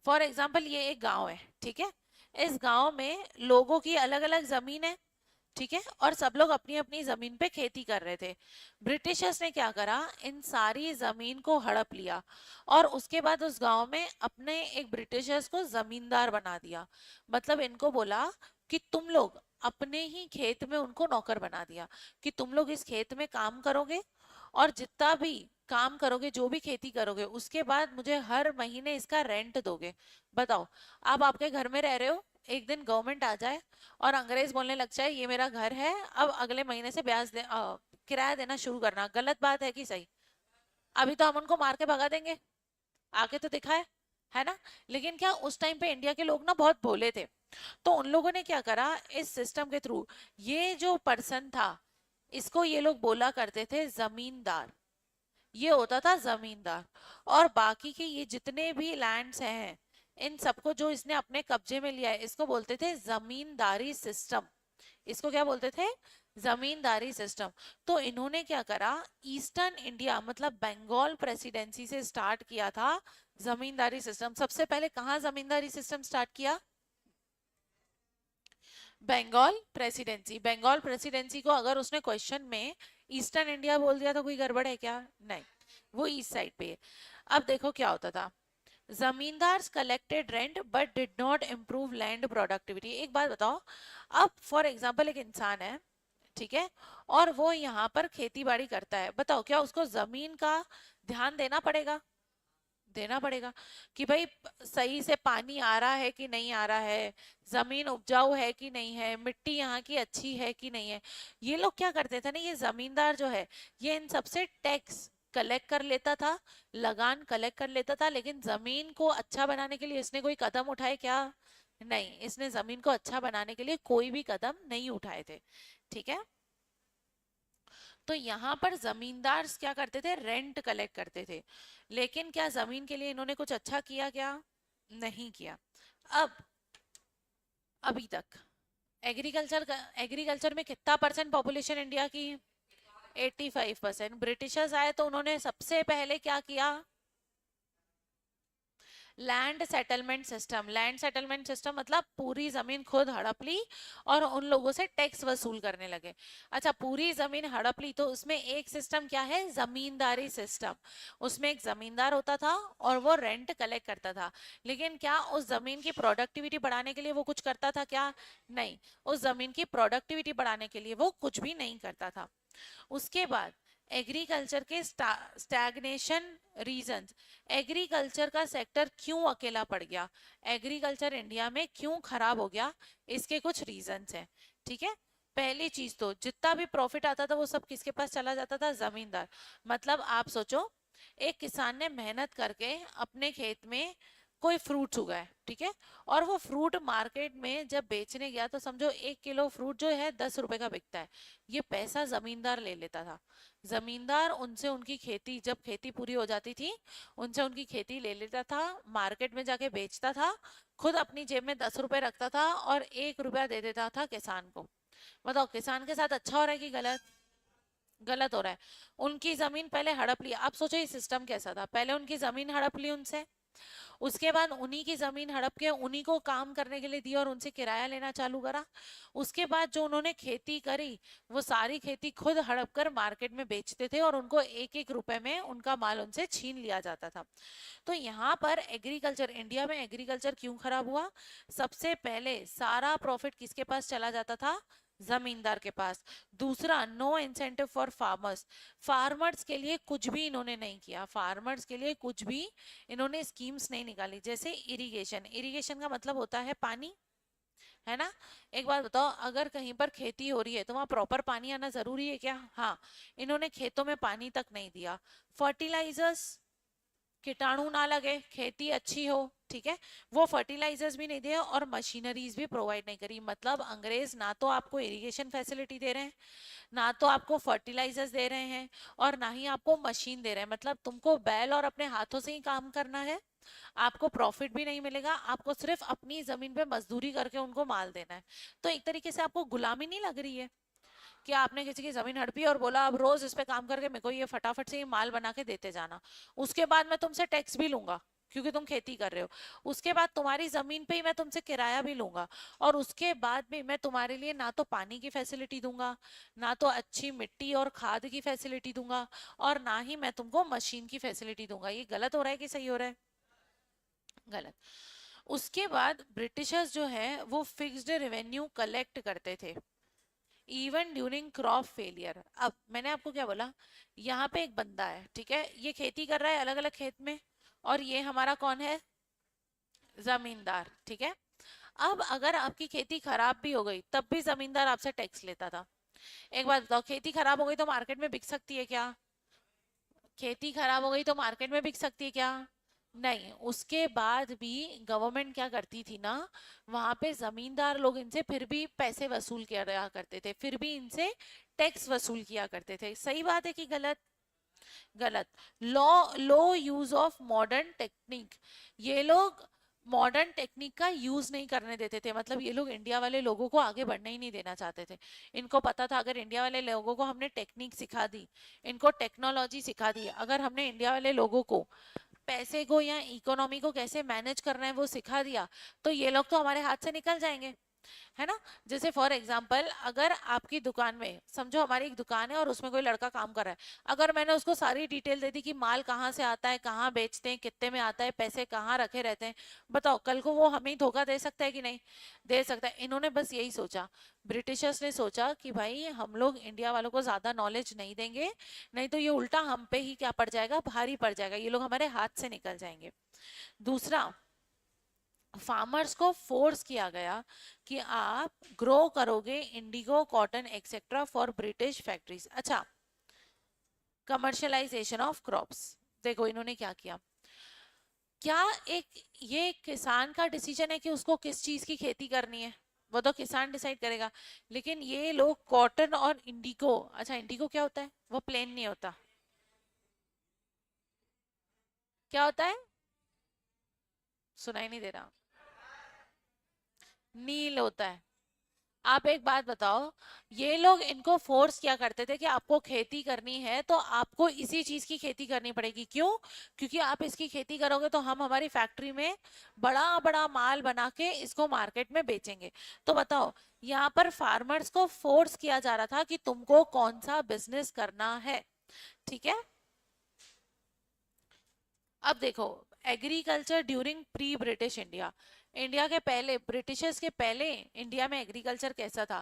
फॉर एग्जाम्पल ये एक गांव है, ठीक है, इस गांव में लोगों की अलग अलग जमीन है, ठीक है, और सब लोग अपनी अपनी जमीन पे खेती कर रहे थे। ब्रिटिशर्स ने क्या करा, इन सारी जमीन को हड़प लिया और उसके बाद उस गांव में अपने एक ब्रिटिशर्स को जमींदार बना दिया। मतलब इनको बोला कि तुम लोग अपने ही खेत में, उनको नौकर बना दिया कि तुम लोग इस खेत में काम करोगे और जितना भी काम करोगे, जो भी खेती करोगे, उसके बाद मुझे हर महीने इसका रेंट दोगे। बताओ, आप आपके घर में रह रहे हो, एक दिन गवर्नमेंट आ जाए और अंग्रेज बोलने लग जाए ये मेरा घर है, अब अगले महीने से किराया देना शुरू करना। गलत बात है कि सही? अभी तो हम उनको मार के भगा देंगे, आके तो दिखाए, है ना? लेकिन क्या उस टाइम पे इंडिया के लोग ना बहुत भोले थे, तो उन लोगों ने क्या करा, इस सिस्टम के थ्रू, ये जो पर्सन था, इसको ये लोग बोला करते थे जमींदार। ये होता था जमींदार। और बाकी के ये जितने भी लैंड्स हैं, इन सबको जो इसने अपने कब्जे में लिया है, इसको बोलते थे जमींदारी सिस्टम। इसको क्या बोलते थे? जमींदारी सिस्टम। तो इन्होंने क्या करा, ईस्टर्न इंडिया मतलब बंगाल प्रेसिडेंसी से स्टार्ट किया था जमींदारी सिस्टम। सबसे पहले कहाँ जमींदारी सिस्टम स्टार्ट किया? बंगाल प्रेसिडेंसी। बंगाल प्रेसिडेंसी को अगर उसने क्वेश्चन में ईस्टर्न इंडिया बोल दिया तो कोई गड़बड़ है क्या? नहीं, वो ईस्ट साइड पे है। अब देखो क्या होता था, जमींदार collected rent but did not improve land productivity. एक बात बताओ, अब फॉर एग्जांपल एक इंसान है, ठीक है, और वो यहाँ पर खेती बाड़ी करता है, बताओ क्या उसको जमीन का ध्यान देना पड़ेगा? देना पड़ेगा कि भाई सही से पानी आ रहा है कि नहीं आ रहा है, जमीन उपजाऊ है कि नहीं है, मिट्टी यहाँ की अच्छी है कि नहीं है। ये लोग क्या करते थे ना, ये जमींदार जो है, ये इन सबसे टैक्स कलेक्ट कर लेता था, लगान कलेक्ट कर लेता था, लेकिन जमीन को अच्छा बनाने के लिए इसने कोई कदम उठाए क्या? नहीं, इसने जमीन को अच्छा बनाने के लिए कोई भी कदम नहीं उठाए थे। ठीक है। तो यहाँ पर जमींदार क्या करते थे, रेंट कलेक्ट करते थे। लेकिन क्या जमीन के लिए इन्होंने कुछ अच्छा किया क्या? नहीं किया। अब अभी तक एग्रीकल्चर में कितना परसेंट पॉपुलेशन इंडिया की? 85%। ब्रिटिशर्स आए तो उन्होंने सबसे पहले क्या किया? Land settlement system. Land settlement system मतलब पूरी जमीन खुद हड़प ली और उन लोगों से टैक्स वसूल करने लगे। अच्छा, पूरी जमीन हड़प ली तो उसमें एक सिस्टम क्या है, जमींदारी सिस्टम। उसमें एक जमींदार होता था और वो रेंट कलेक्ट करता था। लेकिन क्या उस जमीन की प्रोडक्टिविटी बढ़ाने के लिए वो कुछ करता था क्या? नहीं, उस जमीन की प्रोडक्टिविटी बढ़ाने के लिए वो कुछ भी नहीं करता था। उसके बाद एग्रीकल्चर के स्टैग्नेशन रीजंस। एग्रीकल्चर का सेक्टर क्यों अकेला पड़ गया, एग्रीकल्चर इंडिया में क्यों खराब हो गया, इसके कुछ रीजंस हैं। ठीक है। पहली चीज तो जितना भी प्रॉफिट आता था वो सब किसके पास चला जाता था? जमींदार। मतलब आप सोचो, एक किसान ने मेहनत करके अपने खेत में कोई फ्रूट्स उगाए, ठीक है, और वो फ्रूट मार्केट में जब बेचने गया तो समझो 1 किलो फ्रूट जो है 10 रुपए का बिकता है। ये पैसा जमींदार ले लेता था। जमींदार उनसे उनकी खेती, जब खेती पूरी हो जाती थी, उनसे उनकी खेती ले लेता था, मार्केट में जाके बेचता था, खुद अपनी जेब में 10 रुपए रखता था और 1 रुपया दे देता था किसान को। बताओ किसान के साथ अच्छा हो रहा है कि गलत? गलत हो रहा है। उनकी जमीन पहले हड़प ली। आप सोचो ये सिस्टम कैसा था, पहले उनकी जमीन हड़प ली उनसे, उसके बाद उन्हीं की जमीन हड़प के उन्हीं को काम करने के लिए दी और उनसे किराया लेना चालू करा। उसके बाद जो उन्होंने खेती करी वो सारी खेती खुद हड़प कर मार्केट में बेचते थे और उनको एक एक रुपए में उनका माल उनसे छीन लिया जाता था। तो यहाँ पर एग्रीकल्चर, इंडिया में एग्रीकल्चर क्यों खराब हुआ? सबसे पहले सारा प्रॉफिट किसके पास चला जाता था? जमींदार के पास। दूसरा, no incentive for farmers, farmers के लिए कुछ भी इन्होंने नहीं किया, फार्मर्स के लिए कुछ भी इन्होंने स्कीम्स नहीं निकाली। जैसे इरिगेशन, इरिगेशन का मतलब होता है पानी, है ना? एक बात बताओ, अगर कहीं पर खेती हो रही है तो वहां प्रॉपर पानी आना जरूरी है क्या? हाँ, इन्होंने खेतों में पानी तक नहीं दिया। फर्टिलाइजर्स, कीटाणु ना लगे, खेती अच्छी हो, ठीक है, वो फर्टिलाइजर्स भी नहीं दिए और मशीनरीज भी प्रोवाइड नहीं करी। मतलब अंग्रेज ना तो आपको इरिगेशन फैसिलिटी दे रहे हैं, ना तो आपको फर्टिलाइजर्स दे रहे हैं, और ना ही आपको मशीन दे रहे हैं। मतलब तुमको बैल और अपने हाथों से ही काम करना है, आपको प्रॉफिट भी नहीं मिलेगा, आपको सिर्फ अपनी जमीन पे मजदूरी करके उनको माल देना है। तो एक तरीके से आपको गुलामी नहीं लग रही है कि आपने किसी की जमीन हड़पी और बोला अब रोज इस पे काम करके मेरे को ये फटाफट से ये माल बना के देते जाना, उसके बाद मैं तुमसे टैक्स भी लूंगा क्योंकि तुम खेती कर रहे हो, उसके बाद तुम्हारी जमीन पे ही मैं तुमसे किराया भी लूंगा, और उसके बाद भी मैं तुम्हारे लिए ना तो पानी की फैसिलिटी दूंगा, ना तो अच्छी मिट्टी और खाद की फैसिलिटी दूंगा, और ना ही मैं तुमको मशीन की फैसिलिटी दूंगा। ये गलत हो रहा है कि सही हो रहा है? गलत। उसके बाद ब्रिटिशर्स जो है वो फिक्स्ड रेवेन्यू कलेक्ट करते थे इवन ड्यूरिंग क्रॉप फेलियर। अब मैंने आपको क्या बोला, यहाँ पे एक बंदा है, ठीक है, ये खेती कर रहा है अलग अलग खेत में, और ये हमारा कौन है? जमींदार, ठीक है। अब अगर आपकी खेती खराब भी हो गई तब भी जमींदार आपसे टैक्स लेता था। एक बात बताओ, खेती खराब हो गई तो मार्केट में बिक सकती है क्या? खेती खराब हो गई तो मार्केट में बिक सकती है क्या? नहीं। उसके बाद भी गवर्नमेंट क्या करती थी ना, वहां पे जमींदार लोग इनसे फिर भी पैसे वसूल किया करते थे, फिर भी इनसे टैक्स वसूल किया करते थे। सही बात है कि गलत? गलत। Law, low use of modern technique, ये लोग मॉडर्न टेक्निक का यूज नहीं करने देते थे। मतलब ये लोग इंडिया वाले लोगों को आगे बढ़ने ही नहीं देना चाहते थे। इनको पता था अगर इंडिया वाले लोगों को हमने टेक्निक सिखा दी, इनको टेक्नोलॉजी सिखा दी, अगर हमने इंडिया वाले लोगों को पैसे को या इकोनॉमी को कैसे मैनेज करना है वो सिखा दिया, तो ये लोग तो हमारे हाथ से निकल जाएंगे, है ना? जैसे फॉर एग्जाम्पल, अगर आपकी दुकान में, समझो हमारी एक दुकान है और उसमें कोई लड़का काम कर रहा है, अगर मैंने उसको सारी डिटेल दे दी कि माल कहाँ से आता है, कहाँ बेचते हैं, कितने में आता है, पैसे कहाँ रखे रहते हैं, बताओ कल को वो हमें धोखा दे सकता है कि नहीं दे सकता है? इन्होंने बस यही सोचा, ब्रिटिशर्स ने सोचा कि भाई हम लोग इंडिया वालों को ज्यादा नॉलेज नहीं देंगे, नहीं तो ये उल्टा हम पे ही क्या पड़ जाएगा, भारी पड़ जाएगा, ये लोग हमारे हाथ से निकल जाएंगे। दूसरा, फार्मर्स को फोर्स किया गया कि आप ग्रो करोगे Indigo, cotton etcetera for British factories. अच्छा, कमर्शलाइजेशन ऑफ क्रॉप्स, देखो इन्होंने क्या किया। क्या एक ये किसान का डिसीजन है कि उसको किस चीज की खेती करनी है? वो तो किसान डिसाइड करेगा। लेकिन ये लोग कॉटन और इंडिगो, अच्छा इंडिगो क्या होता है? वो प्लेन नहीं होता, क्या होता है? सुनाई नहीं दे रहा? नील होता है। आप एक बात बताओ, ये लोग इनको फोर्स किया करते थे कि आपको खेती करनी है तो आपको इसी चीज की खेती करनी पड़ेगी। क्यों? क्योंकि आप इसकी खेती करोगे तो हम हमारी फैक्ट्री में बड़ा बड़ा माल बना के इसको मार्केट में बेचेंगे। तो बताओ, यहाँ पर फार्मर्स को फोर्स किया जा रहा था कि तुमको कौन सा बिजनेस करना है, ठीक है। अब देखो, agriculture during pre British India, India के पहले, ब्रिटिशर्स के पहले इंडिया में एग्रीकल्चर कैसा था?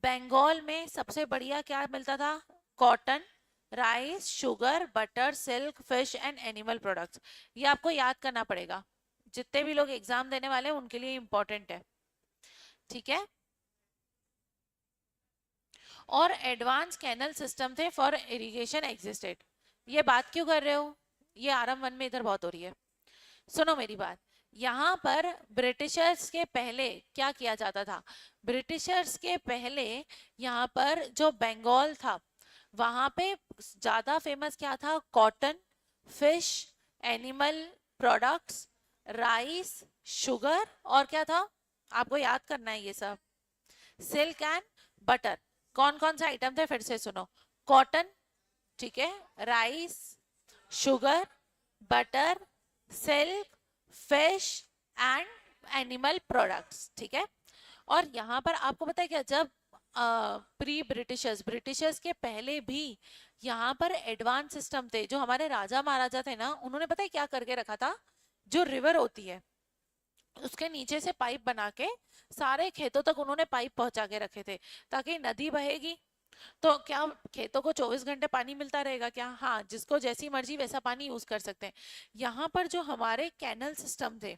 बंगाल में सबसे बढ़िया क्या मिलता था? Cotton, rice, sugar, butter, silk, fish and animal products. ये आपको याद करना पड़ेगा, जितने भी लोग एग्जाम देने वाले हैं उनके लिए इंपॉर्टेंट है, ठीक है। और एडवांस कैनल सिस्टम थे फॉर इरिगेशन एग्जिस्टेड। ये बात क्यों कर रहे हो? ये आरम वन में इधर बहुत हो रही है, सुनो मेरी बात। यहाँ पर ब्रिटिशर्स के पहले क्या किया जाता था? ब्रिटिशर्स के पहले यहाँ पर जो बंगाल था वहां पे ज्यादा फेमस क्या था? Cotton, fish, animal products, rice, sugar, और क्या था? आपको याद करना है ये सब। Silk and butter. कौन कौन से आइटम थे फिर से सुनो? कॉटन, ठीक है, rice, sugar, butter, silk, fish and animal products, ठीक है। और यहाँ पर आपको पता है क्या, जब प्री ब्रिटिशर्स, ब्रिटिशर्स के पहले भी यहाँ पर एडवांस सिस्टम थे। जो हमारे राजा महाराजा थे ना, उन्होंने पता है क्या करके रखा था, जो रिवर होती है उसके नीचे से पाइप बना के सारे खेतों तक उन्होंने पाइप पहुंचा के रखे थे, ताकि नदी बहेगी तो क्या खेतों को 24 घंटे पानी मिलता रहेगा क्या? हाँ, जिसको जैसी मर्जी वैसा पानी यूज कर सकते हैं। यहाँ पर जो हमारे कैनल सिस्टम थे,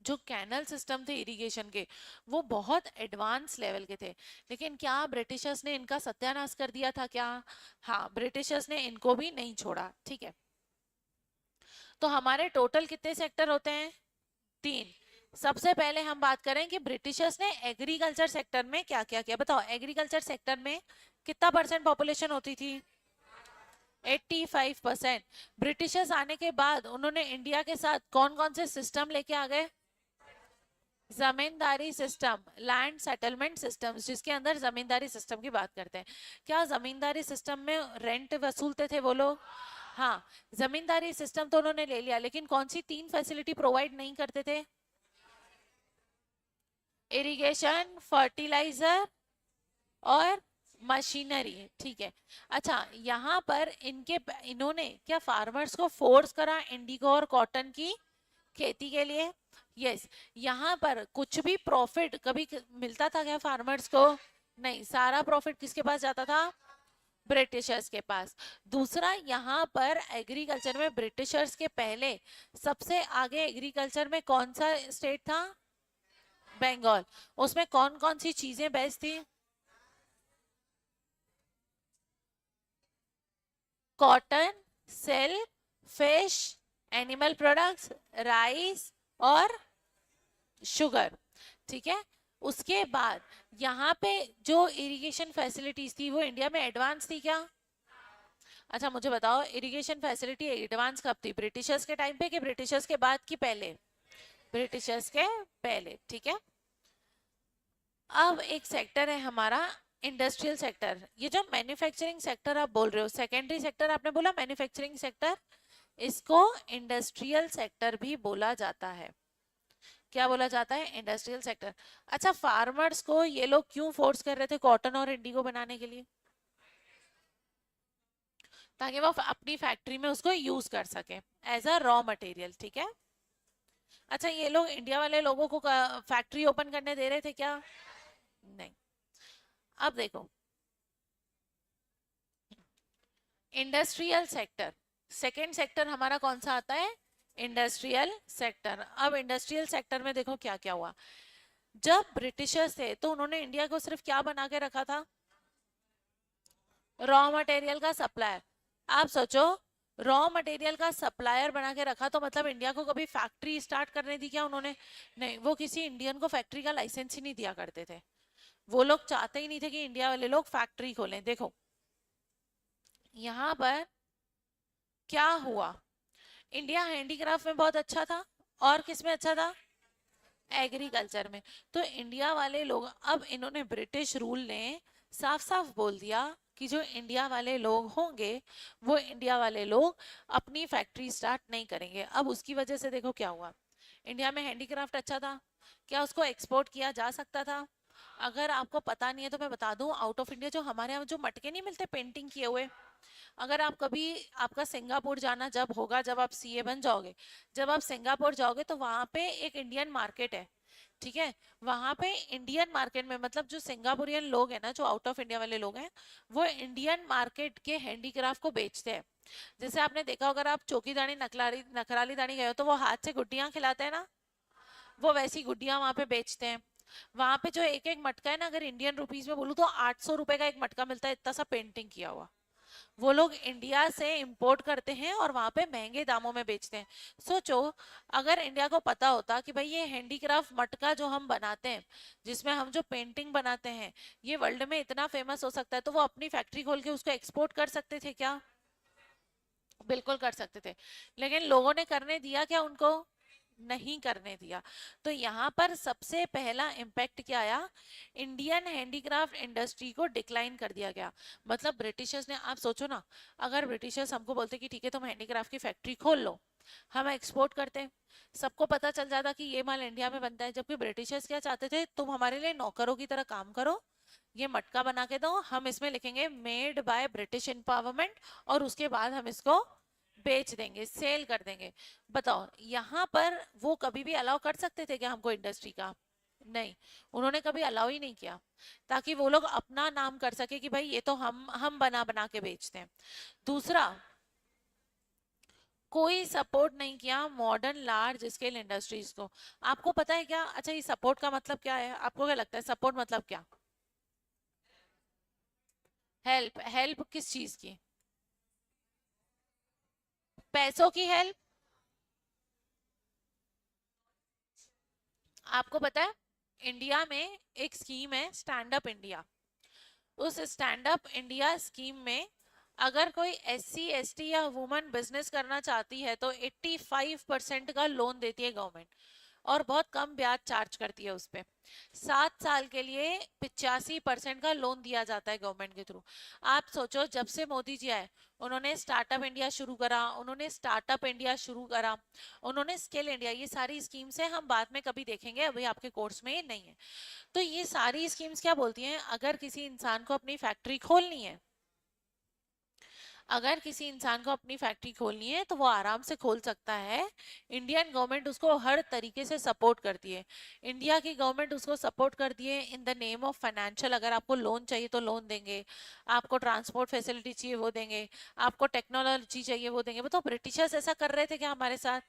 जो कैनल सिस्टम थे इरिगेशन के, वो बहुत एडवांस लेवल के थे। लेकिन क्या ब्रिटिशर्स ने इनका सत्यानाश कर दिया था क्या? हाँ, ब्रिटिशर्स ने इनको भी नहीं छोड़ा, ठीक है। तो हमारे टोटल कितने सेक्टर होते हैं? 3। सबसे पहले हम बात करें कि ब्रिटिशर्स ने एग्रीकल्चर सेक्टर में क्या क्या किया। बताओ, एग्रीकल्चर सेक्टर में कितना परसेंट पॉपुलेशन होती थी? 85%। ब्रिटिशर्स आने के बाद उन्होंने इंडिया के साथ कौन कौन से सिस्टम लेके आ गए? जमींदारी सिस्टम, लैंड सेटलमेंट सिस्टम, जिसके अंदर जमींदारी सिस्टम की बात करते हैं। क्या जमींदारी सिस्टम में रेंट वसूलते थे वो लोग? हाँ, जमींदारी सिस्टम तो उन्होंने ले लिया, लेकिन कौन सी 3 फैसिलिटी प्रोवाइड नहीं करते थे? इरिगेशन, फर्टिलाइजर और मशीनरी, ठीक है। अच्छा, यहाँ पर इन्होंने क्या फार्मर्स को फोर्स करा इंडिगो और कॉटन की खेती के लिए? यस। यहाँ पर कुछ भी प्रॉफिट कभी मिलता था क्या फार्मर्स को? नहीं, सारा प्रॉफिट किसके पास जाता था? ब्रिटिशर्स के पास। दूसरा, यहाँ पर एग्रीकल्चर में ब्रिटिशर्स के पहले सबसे आगे एग्रीकल्चर में कौन सा स्टेट था? बंगाल। उसमें कौन कौन सी चीजें बेस्ट थी? Cotton, silk, fish, animal products, rice और शुगर, ठीक है। उसके बाद यहाँ पे जो इरिगेशन फैसिलिटीज थी वो इंडिया में एडवांस थी क्या? अच्छा, मुझे बताओ, इरिगेशन फैसिलिटी एडवांस कब थी? ब्रिटिशर्स के टाइम पे कि ब्रिटिशर्स के बाद की पहले? ब्रिटिशर्स के पहले, ठीक है। अब एक सेक्टर है हमारा इंडस्ट्रियल सेक्टर। ये जो मैन्युफैक्चरिंग सेक्टर आप बोल रहे हो, सेकेंडरी सेक्टर आपने बोला मैन्युफैक्चरिंग सेक्टर, इसको इंडस्ट्रियल सेक्टर भी बोला जाता है। क्या बोला जाता है? Industrial sector. अच्छा, फार्मर्स को ये लोग क्यों फोर्स कर रहे थे कॉटन और इंडिगो बनाने के लिए? ताकि वो अपनी फैक्ट्री में उसको यूज कर सके एज अ रॉ मटेरियल, ठीक है। अच्छा, ये लोग इंडिया वाले लोगों को फैक्ट्री ओपन करने दे रहे थे क्या? नहीं। अब देखो, इंडस्ट्रियल सेक्टर, सेकेंड सेक्टर हमारा कौन सा आता है? Industrial sector. अब इंडस्ट्रियल सेक्टर में देखो क्या क्या हुआ। जब ब्रिटिशर्स थे तो उन्होंने इंडिया को सिर्फ क्या बना के रखा था? रॉ मटेरियल का सप्लायर। आप सोचो, रॉ मटेरियल का सप्लायर बना के रखा तो मतलब इंडिया को कभी फैक्ट्री स्टार्ट करने दी क्या उन्होंने? नहीं, वो किसी इंडियन को फैक्ट्री का लाइसेंस ही नहीं दिया करते थे। वो लोग चाहते ही नहीं थे कि इंडिया वाले लोग फैक्ट्री खोलें। देखो यहाँ पर क्या हुआ, इंडिया हैंडीक्राफ्ट में बहुत अच्छा था, और किस में अच्छा था? एग्रीकल्चर में। तो इंडिया वाले लोग, अब इन्होंने, ब्रिटिश रूल ने साफ साफ बोल दिया कि जो इंडिया वाले लोग होंगे वो इंडिया वाले लोग अपनी फैक्ट्री स्टार्ट नहीं करेंगे। अब उसकी वजह से देखो क्या हुआ, इंडिया में हैंडीक्राफ्ट अच्छा था, क्या उसको एक्सपोर्ट किया जा सकता था? अगर आपको पता नहीं है तो मैं बता दूं, आउट ऑफ इंडिया जो हमारे यहाँ जो मटके नहीं मिलते पेंटिंग किए हुए, अगर आप कभी, आपका सिंगापुर जाना जब होगा, जब आप सीए बन जाओगे, जब आप सिंगापुर जाओगे तो वहां पे एक इंडियन मार्केट है, ठीक है। वहां पे इंडियन मार्केट में, मतलब जो सिंगापुरियन लोग हैं ना, जो आउट ऑफ इंडिया वाले लोग हैं, वो इंडियन मार्केट के हैंडीक्राफ्ट को बेचते हैं। जैसे आपने देखा, अगर आप चौकीदानी नखराली दानी गए हो तो वो हाथ से गुड्डियां खिलाते हैं ना, वो वैसी गुड्डियां वहां पे बेचते हैं। वहां पे जो एक एक मटका है ना, अगर इंडियन रुपीज में बोलूं तो 800 रुपए का एक मटका मिलता है, इतना सा पेंटिंग किया हुआ। वो लोग इंडिया से इंपोर्ट करते हैं और वहां पे महंगे दामों में बेचते हैं। सोचो, अगर इंडिया को पता होता कि भाई ये हैंडीक्राफ्ट मटका जो हम बनाते हैं, जिसमें हम जो पेंटिंग बनाते हैं, ये वर्ल्ड में इतना फेमस हो सकता है, तो वो अपनी फैक्ट्री खोल के उसको एक्सपोर्ट कर सकते थे क्या? बिल्कुल कर सकते थे। लेकिन लोगों ने करने दिया क्या उनको? नहीं करने दिया। तो यहाँ पर सबसे पहला इम्पैक्ट क्या आया, इंडियन हैंडीक्राफ्ट इंडस्ट्री को डिक्लाइन कर दिया गया। मतलब ब्रिटिशर्स ने, आप सोचो ना, अगर ब्रिटिशर्स हमको बोलते कि ठीक है तुम हैंडीक्राफ्ट की फैक्ट्री खोल लो, हम एक्सपोर्ट करते, सबको पता चल जाता कि ये माल इंडिया में बनता है। जबकि ब्रिटिशर्स क्या चाहते थे, तुम हमारे लिए नौकरों की तरह काम करो, ये मटका बना के दो, हम इसमें लिखेंगे मेड बाय ब्रिटिश एम्पावरमेंट, और उसके बाद हम इसको बेच देंगे, सेल कर देंगे। बताओ यहाँ पर वो कभी भी अलाउ कर सकते थे क्या हमको इंडस्ट्री का? नहीं, उन्होंने कभी अलाउ ही नहीं किया, ताकि वो लोग अपना नाम कर सके कि भाई ये तो हम बना बना के बेचते हैं। दूसरा, कोई सपोर्ट नहीं किया मॉडर्न लार्ज स्केल इंडस्ट्रीज को। आपको पता है क्या, अच्छा ये सपोर्ट का मतलब क्या है, आपको क्या लगता है सपोर्ट मतलब क्या? हेल्प, हेल्प किस चीज की? पैसों की हेल्प। आपको पता है इंडिया में एक स्कीम है स्टैंड अप इंडिया। उस स्टैंड अप इंडिया स्कीम में अगर कोई SC ST या वुमन बिजनेस करना चाहती है तो 85% का लोन देती है गवर्नमेंट, और बहुत कम ब्याज चार्ज करती है उस पे। 7 साल के लिए 85% का लोन दिया जाता है गवर्नमेंट के थ्रू। आप सोचो, जब से मोदी जी आए, उन्होंने स्टार्टअप इंडिया शुरू करा, उन्होंने स्किल इंडिया, ये सारी स्कीम्स है, हम बाद में कभी देखेंगे, अभी आपके कोर्स में ये नहीं है। तो ये सारी स्कीम्स क्या बोलती हैं, अगर किसी इंसान को अपनी फैक्ट्री खोलनी है, अगर किसी इंसान को अपनी फैक्ट्री खोलनी है तो वो आराम से खोल सकता है। इंडियन गवर्नमेंट उसको हर तरीके से सपोर्ट करती है। इंडिया की गवर्नमेंट उसको सपोर्ट करती है in the name of financial, अगर आपको लोन चाहिए तो लोन देंगे, आपको ट्रांसपोर्ट फैसिलिटी चाहिए वो देंगे, आपको टेक्नोलॉजी चाहिए वो देंगे। वो तो ब्रिटिशर्स ऐसा कर रहे थे क्या हमारे साथ?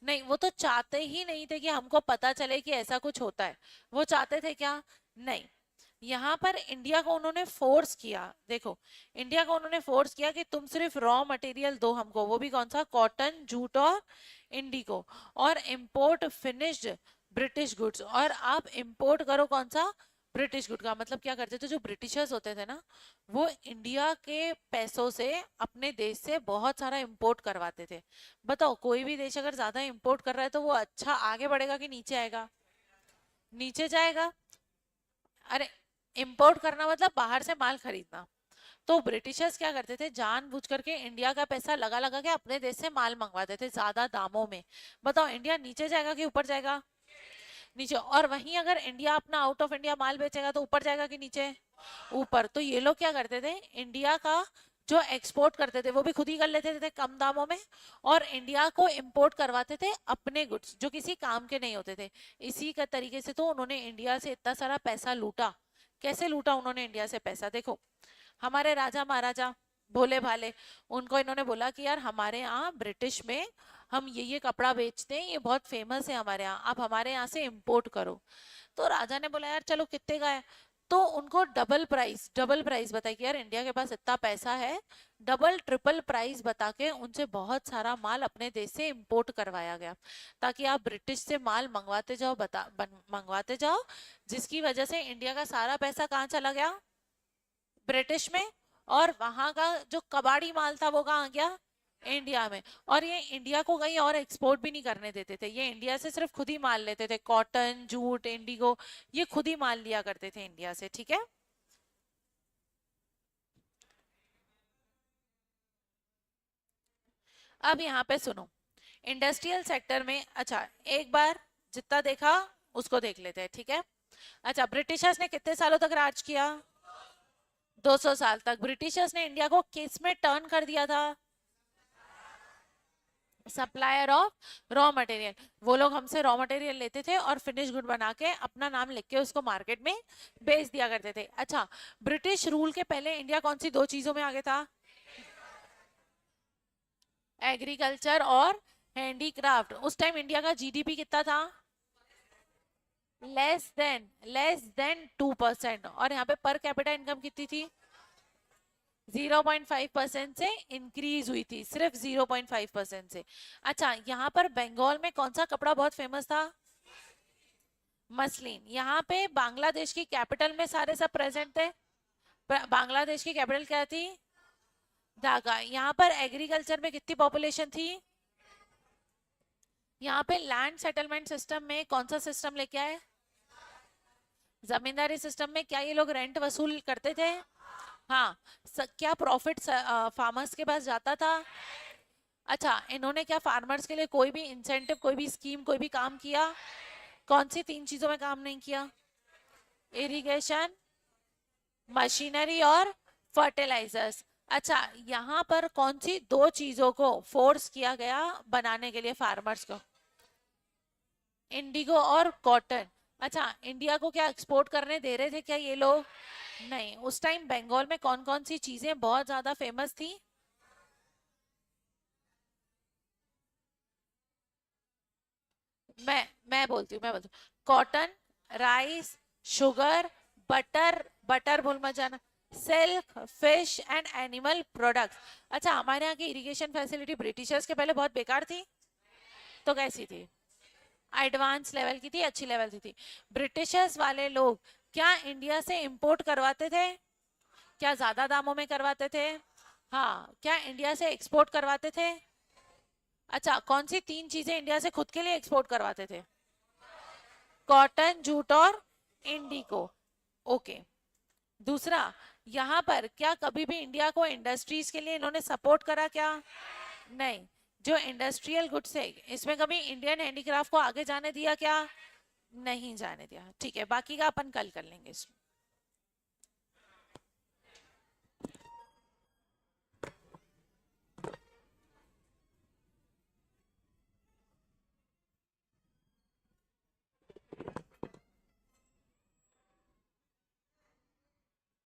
नहीं, वो तो चाहते ही नहीं थे कि हमको पता चले कि ऐसा कुछ होता है। वो चाहते थे क्या? नहीं। यहाँ पर इंडिया को उन्होंने फोर्स किया, देखो, इंडिया को उन्होंने फोर्स किया कि तुम सिर्फ रॉ मटेरियल दो हमको, वो भी कौन सा, कॉटन, जूट और इंडिगो, और इंपोर्ट फिनिश्ड ब्रिटिश गुड्स, और आप इंपोर्ट करो कौन सा, ब्रिटिश गुड का। मतलब क्या करते थे जो ब्रिटिशर्स होते थे ना, वो इंडिया के पैसों से अपने देश से बहुत सारा इंपोर्ट करवाते थे। बताओ, कोई भी देश अगर ज्यादा इंपोर्ट कर रहा है तो वो अच्छा आगे बढ़ेगा कि नीचे आएगा? नीचे जाएगा। अरे, इंपोर्ट करना मतलब बाहर से माल खरीदना। तो ब्रिटिशर्स क्या करते थे, जानबूझ करके इंडिया का पैसा लगा लगा के अपने देश से माल मंगवाते थे ज्यादा दामों में। बताओ, इंडिया नीचे जाएगा कि ऊपर जाएगा? नीचे। और वहीं अगर इंडिया अपना आउट ऑफ इंडिया माल बेचेगा तो ऊपर जाएगा कि नीचे? ऊपर। तो ये लोग क्या करते थे, इंडिया का जो एक्सपोर्ट करते थे वो भी खुद ही कर लेते थे कम दामों में, और इंडिया को इंपोर्ट करवाते थे अपने गुड्स जो किसी काम के नहीं होते थे। इसी का तरीके से तो उन्होंने इंडिया से इतना सारा पैसा लूटा। कैसे लूटा उन्होंने इंडिया से पैसा, देखो, हमारे राजा महाराजा भोले भाले, उनको इन्होंने बोला कि यार हमारे यहाँ ब्रिटिश में हम ये कपड़ा बेचते हैं, ये बहुत फेमस है हमारे यहाँ, आप हमारे यहाँ से इंपोर्ट करो। तो राजा ने बोला यार चलो, कितने का है? तो उनको डबल प्राइस बताई कि यार इंडिया के पास इतना पैसा है, डबल ट्रिपल प्राइस बता के उनसे बहुत सारा माल अपने देश से इंपोर्ट करवाया गया, ताकि आप ब्रिटिश से माल मंगवाते जाओ, मंगवाते जाओ, जिसकी वजह से इंडिया का सारा पैसा कहाँ चला गया, ब्रिटिश में, और वहां का जो कबाड़ी माल था वो कहाँ गया, इंडिया में। और ये इंडिया को कहीं और एक्सपोर्ट भी नहीं करने देते थे, ये इंडिया से सिर्फ खुद ही माल लेते थे, कॉटन, जूट, इंडिगो, ये खुद ही माल लिया करते थे इंडिया से, ठीक है। अब यहाँ पे सुनो, इंडस्ट्रियल सेक्टर में, अच्छा, एक बार जितना देखा उसको देख लेते हैं, ठीक है। अच्छा, ब्रिटिशर्स ने कितने सालों तक राज किया? 200 साल तक। ब्रिटिशर्स ने इंडिया को किस में टर्न कर दिया था? Supplier of raw material. वो लोग हमसे रॉ मटेरियल लेते थे और फिनिश गुड बना के अपना नाम लिख के उसको मार्केट में बेच दिया करते थे। अच्छा, ब्रिटिश रूल के पहले इंडिया कौन सी दो चीजों में आगे था? एग्रीकल्चर और हैंडीक्राफ्ट। उस टाइम इंडिया का जीडीपी कितना था? Less than 2%। और यहाँ पे पर कैपिटा इनकम कितनी थी? 0.5% से इंक्रीज हुई थी, सिर्फ 0.5% से। अच्छा, यहाँ पर बंगाल में कौन सा कपड़ा बहुत फेमस था? मसलिन। यहाँ पे बांग्लादेश की कैपिटल में सारे सब प्रेजेंट थे। बांग्लादेश की कैपिटल क्या थी? ढाका। यहाँ पर एग्रीकल्चर में कितनी पॉपुलेशन थी? यहाँ पे लैंड सेटलमेंट सिस्टम में कौन सा सिस्टम लेके आए? जमींदारी सिस्टम में क्या ये लोग रेंट वसूल करते थे? हाँ। क्या प्रॉफिट फार्मर्स के पास जाता था? अच्छा, इन्होंने क्या फार्मर्स के लिए कोई भी इंसेंटिव, कोई भी स्कीम, कोई भी काम किया? कौन सी तीन चीजों में काम नहीं किया? इरिगेशन, मशीनरी और फर्टिलाइजर्स। अच्छा, यहाँ पर कौन सी दो चीजों को फोर्स किया गया बनाने के लिए फार्मर्स को? इंडिगो और कॉटन। अच्छा, इंडिया को क्या एक्सपोर्ट करने दे रहे थे क्या ये लोग? नहीं। उस टाइम बंगाल में कौन कौन सी चीजें बहुत ज्यादा फेमस थी? मैं बोलती हूँ cotton, rice, sugar, butter, butter भूल मत जाना, silk, fish and animal products. अच्छा, हमारे यहाँ की इरिगेशन फैसिलिटी ब्रिटिशर्स के पहले बहुत बेकार थी, तो कैसी थी? एडवांस लेवल की थी, अच्छी लेवल की थी। ब्रिटिशर्स वाले लोग क्या इंडिया से इंपोर्ट करवाते थे? क्या ज्यादा दामों में करवाते थे? हाँ। क्या इंडिया से एक्सपोर्ट करवाते थे? अच्छा, कौन सी तीन चीजें इंडिया से खुद के लिए एक्सपोर्ट करवाते थे? कॉटन, जूट और इंडिको। ओके। दूसरा, यहाँ पर क्या कभी भी इंडिया को इंडस्ट्रीज के लिए इन्होंने सपोर्ट करा क्या? नहीं। जो इंडस्ट्रियल गुड्स है, इसमें कभी इंडियन हैंडीक्राफ्ट को आगे जाने दिया क्या? नहीं जाने दिया। ठीक है, बाकी का अपन कल कर लेंगे इसमें।